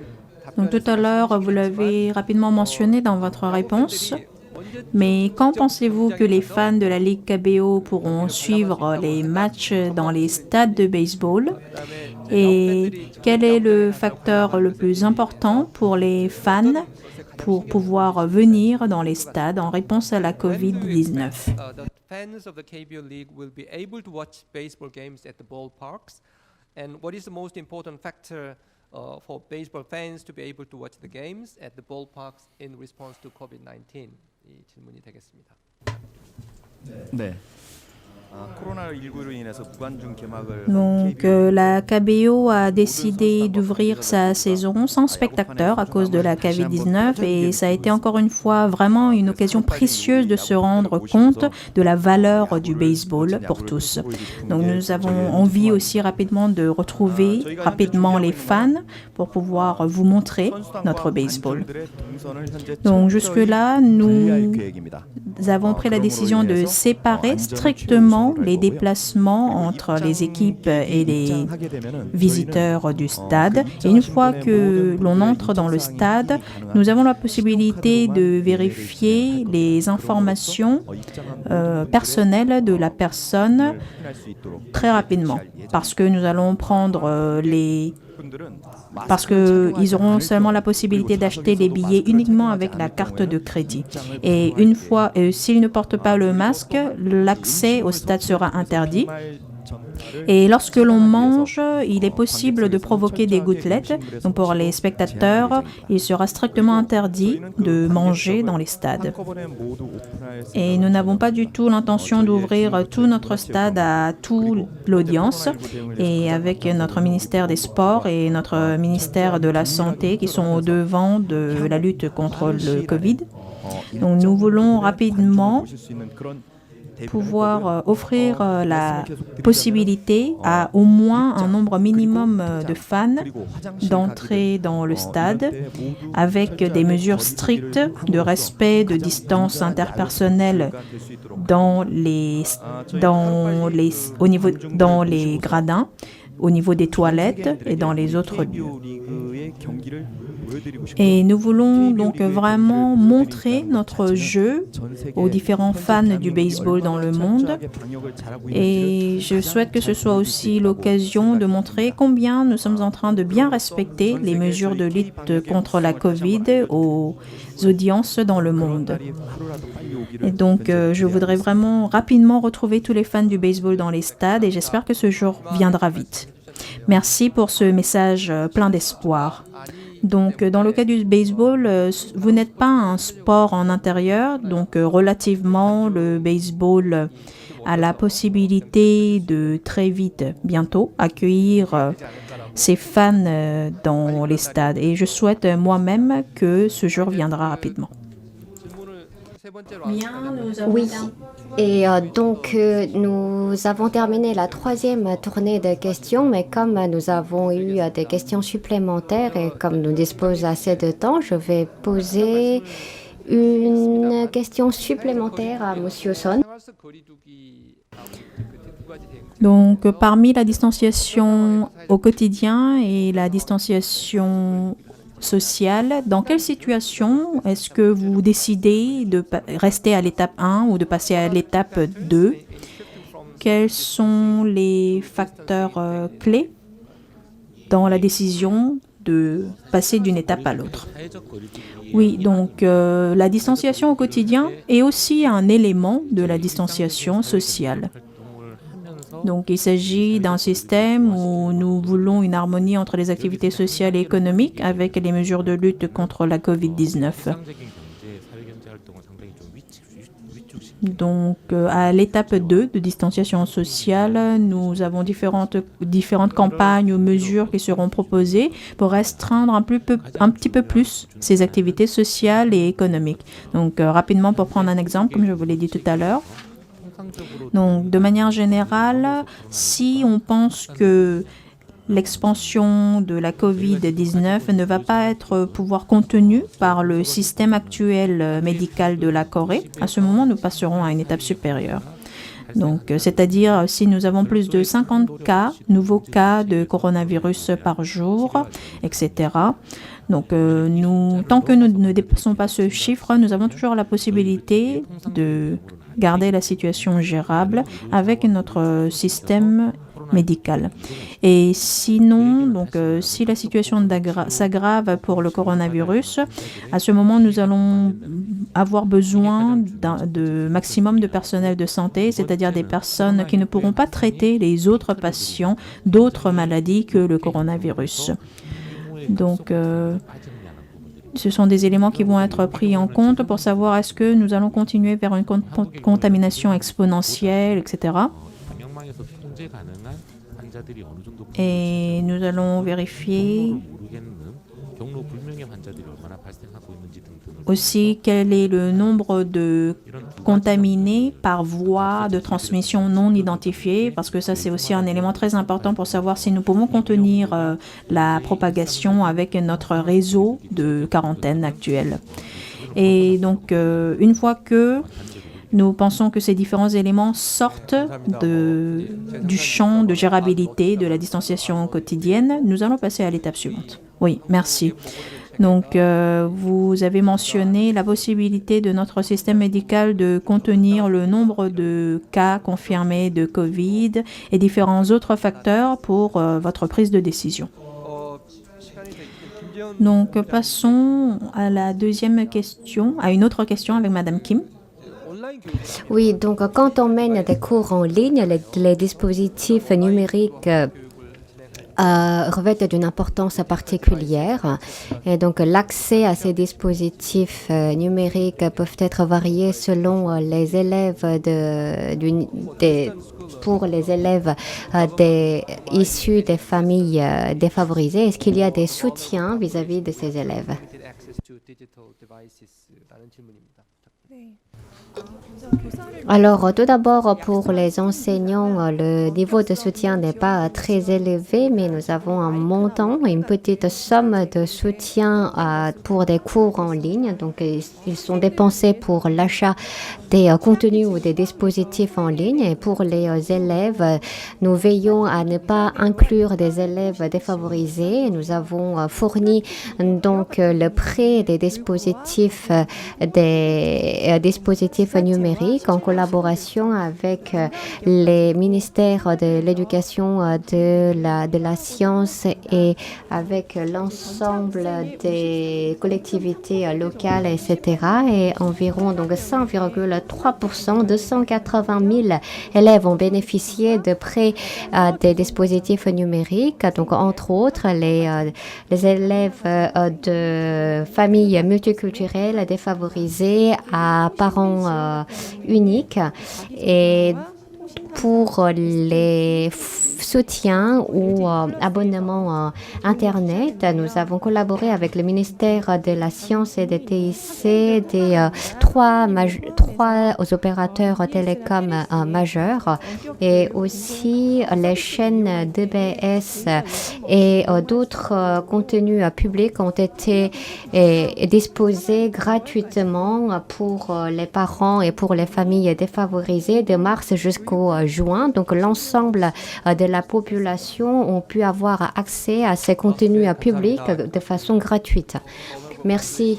Donc, tout à l'heure, vous l'avez rapidement mentionné dans votre réponse. Mais quand pensez-vous que les fans de la Ligue KBO pourront suivre les matchs dans les stades de baseball? Et quel est le facteur le plus important pour les fans pour pouvoir venir dans les stades en réponse à la COVID-19? The fans of the KBO League will be able to watch baseball games at the ballparks. And what is the most important factor for baseball fans to be able to watch the games at the ballparks in response to COVID-19? 이 질문이 되겠습니다. 네. 코로나19로 인해서 무관중 개막을 Donc, la KBO a décidé d'ouvrir sa saison sans spectateurs à cause de la COVID-19 et ça a été encore une fois vraiment une occasion précieuse de se rendre compte de la valeur du baseball pour tous. Donc, nous avons envie aussi rapidement de retrouver rapidement les fans pour pouvoir vous montrer notre baseball. Donc, jusque-là, nous avons pris la décision de séparer strictement les déplacements entre les équipes et les visiteurs du stade. Et une fois que l'on entre dans le stade, nous avons la possibilité de vérifier les informations personnelles de la personne très rapidement parce que nous allons prendre les parce qu'ils auront seulement la possibilité d'acheter les billets uniquement avec la carte de crédit. Et une fois, s'ils ne portent pas le masque, l'accès au stade sera interdit. Et lorsque l'on mange, il est possible de provoquer des gouttelettes. Donc pour les spectateurs, il sera strictement interdit de manger dans les stades. Et nous n'avons pas du tout l'intention d'ouvrir tout notre stade à toute l'audience. Et avec notre ministère des Sports et notre ministère de la Santé qui sont au devant de la lutte contre le Covid, donc nous voulons rapidement pouvoir offrir la possibilité à au moins un nombre minimum de fans d'entrer dans le stade avec des mesures strictes de respect de distance interpersonnelle dans les gradins, au niveau des toilettes et dans les autres lieux. Et nous voulons donc vraiment montrer notre jeu aux différents fans du baseball dans le monde. Et je souhaite que ce soit aussi l'occasion de montrer combien nous sommes en train de bien respecter les mesures de lutte contre la COVID aux audiences dans le monde. Et donc, je voudrais vraiment rapidement retrouver tous les fans du baseball dans les stades et j'espère que ce jour viendra vite. Merci pour ce message plein d'espoir. Donc, dans le cas du baseball, vous n'êtes pas un sport en intérieur, donc relativement, le baseball a la possibilité de très vite, bientôt, accueillir ses fans dans les stades. Et je souhaite moi-même que ce jour viendra rapidement. Oui, et donc nous avons terminé la troisième tournée de questions, mais comme nous avons eu des questions supplémentaires et comme nous disposons assez de temps, je vais poser une question supplémentaire à M. Son. Donc, parmi la distanciation au quotidien et la distanciation sociale, dans quelle situation est-ce que vous décidez de rester à l'étape 1 ou de passer à l'étape 2? Quels sont les facteurs clés dans la décision de passer d'une étape à l'autre? Oui, donc la distanciation au quotidien est aussi un élément de la distanciation sociale. Donc, il s'agit d'un système où nous voulons une harmonie entre les activités sociales et économiques avec les mesures de lutte contre la COVID-19. Donc, à l'étape 2 de distanciation sociale, nous avons différentes campagnes ou mesures qui seront proposées pour restreindre un petit peu plus ces activités sociales et économiques. Donc, rapidement, pour prendre un exemple, comme je vous l'ai dit tout à l'heure, donc, de manière générale, si on pense que l'expansion de la COVID-19 ne va pas pouvoir contenue par le système actuel médical de la Corée, à ce moment, nous passerons à une étape supérieure. Donc, c'est-à-dire si nous avons plus de 50 nouveaux cas de coronavirus par jour, etc. Donc, tant que nous ne dépassons pas ce chiffre, nous avons toujours la possibilité de garder la situation gérable avec notre système médical. Et sinon, donc, si la situation s'aggrave pour le coronavirus, à ce moment, nous allons avoir besoin de maximum de personnel de santé, c'est-à-dire des personnes qui ne pourront pas traiter les autres patients d'autres maladies que le coronavirus. Donc, ce sont des éléments qui vont être pris en compte pour savoir est-ce que nous allons continuer vers une contamination exponentielle, etc. Et nous allons vérifier aussi quel est le nombre de contaminés par voie de transmission non identifiée, parce que ça c'est aussi un élément très important pour savoir si nous pouvons contenir la propagation avec notre réseau de quarantaine actuel. Et donc une fois que nous pensons que ces différents éléments sortent du champ de gérabilité de la distanciation quotidienne, nous allons passer à l'étape suivante. Oui, merci. Donc, vous avez mentionné la possibilité de notre système médical de contenir le nombre de cas confirmés de COVID et différents autres facteurs pour votre prise de décision. Donc, passons à la deuxième question, à une autre question avec Madame Kim. Oui, donc quand on mène des cours en ligne, les dispositifs numériques revêtent d'une importance particulière. Et donc, l'accès à ces dispositifs numériques peuvent être variés selon les élèves pour les élèves issus des familles défavorisées. Est-ce qu'il y a des soutiens vis-à-vis de ces élèves? limited access to digital devices? 라는 질문입니다. Alors, tout d'abord, pour les enseignants, le niveau de soutien n'est pas très élevé, mais nous avons un montant, une petite somme de soutien pour des cours en ligne. Donc, ils sont dépensés pour l'achat des contenus ou des dispositifs en ligne. Et pour les élèves, nous veillons à ne pas inclure des élèves défavorisés. Nous avons fourni donc le prêt des dispositifs numériques en collaboration avec les ministères de l'éducation, de la science et avec l'ensemble des collectivités locales, etc. Et environ donc 5,3%, 280 000 élèves ont bénéficié de prêts des dispositifs numériques. Donc, entre autres, les élèves de familles multiculturelles défavorisées à parents uniques. Et pour les soutiens ou abonnements Internet, nous avons collaboré avec le ministère de la Science et des TIC, des trois opérateurs télécoms majeurs et aussi les chaînes DBS et d'autres contenus publics ont été disposés gratuitement pour les parents et pour les familles défavorisées de mars jusqu'au juin. Donc, l'ensemble de la population ont pu avoir accès à ces contenus publics de façon gratuite. Merci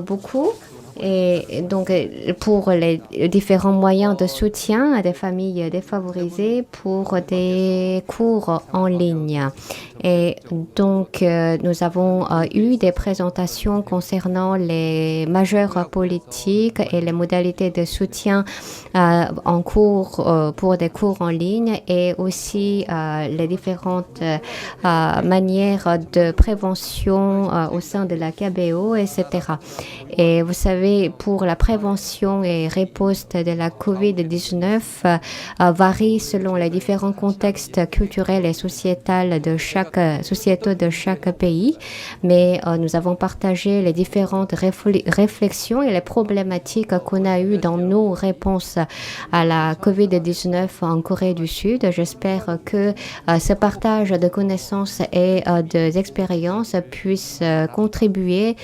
beaucoup. Et donc, pour les différents moyens de soutien à des familles défavorisées pour des cours en ligne. Et donc, nous avons eu des présentations concernant les majeures politiques et les modalités de soutien en cours pour des cours en ligne et aussi les différentes manières de prévention au sein de la KBO, etc. Et vous savez, pour la prévention et riposte de la COVID-19 varie selon les différents contextes culturels et sociétaux de chaque pays. Mais nous avons partagé les différentes réflexions et les problématiques qu'on a eues dans nos réponses à la COVID-19 en Corée du Sud. J'espère que ce partage de connaissances et d'expériences puisse contribuer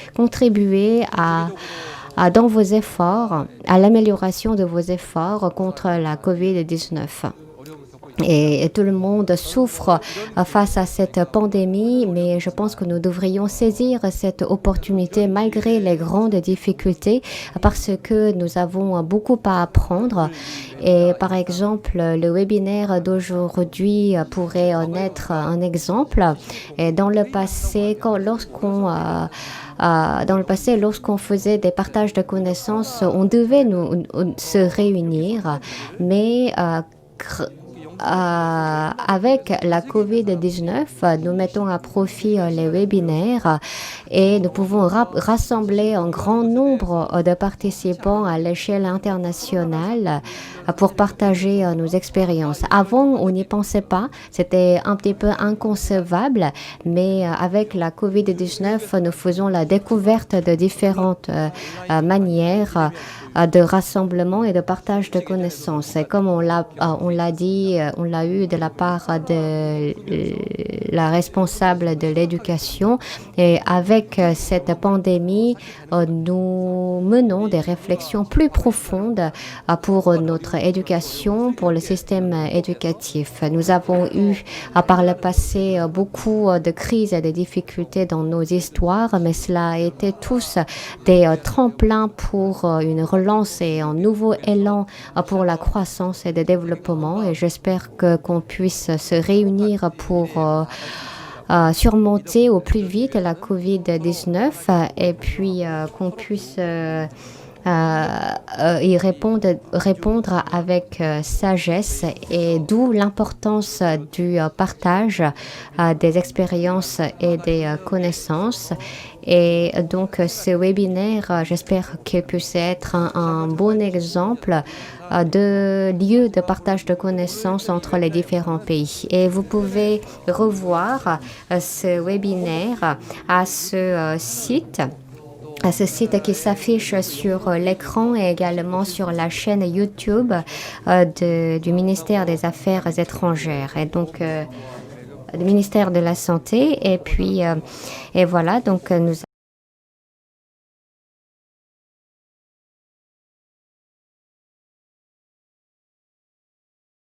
dans vos efforts, à l'amélioration de vos efforts contre la COVID-19. Et tout le monde souffre face à cette pandémie, mais je pense que nous devrions saisir cette opportunité malgré les grandes difficultés parce que nous avons beaucoup à apprendre. Et par exemple, le webinaire d'aujourd'hui pourrait en être un exemple. Et dans le passé, lorsqu'on faisait des partages de connaissances, on devait se réunir, mais avec la COVID-19, nous mettons à profit les webinaires et nous pouvons rassembler un grand nombre de participants à l'échelle internationale pour partager nos expériences. Avant, on n'y pensait pas, c'était un petit peu inconcevable, mais avec la COVID-19, nous faisons la découverte de différentes manières de rassemblement et de partage de connaissances. Et comme on l'a dit, on l'a eu de la part de la responsable de l'éducation. Et avec cette pandémie, nous menons des réflexions plus profondes pour notre éducation, pour le système éducatif. Nous avons eu par le passé beaucoup de crises et de difficultés dans nos histoires, mais cela a été tous des tremplins pour une relance et un nouveau élan pour la croissance et le développement. Et j'espère qu'on puisse se réunir surmonter au plus vite la COVID-19 et puis qu'on puisse y répondre avec sagesse, et d'où l'importance du partage des expériences et des connaissances. Et donc ce webinaire, j'espère qu'il puisse être un bon exemple de lieu de partage de connaissances entre les différents pays. Et vous pouvez revoir ce webinaire à ce site qui s'affiche sur l'écran et également sur la chaîne YouTube du ministère des Affaires étrangères. Et donc, du ministère de la Santé. Et puis, et voilà, donc nous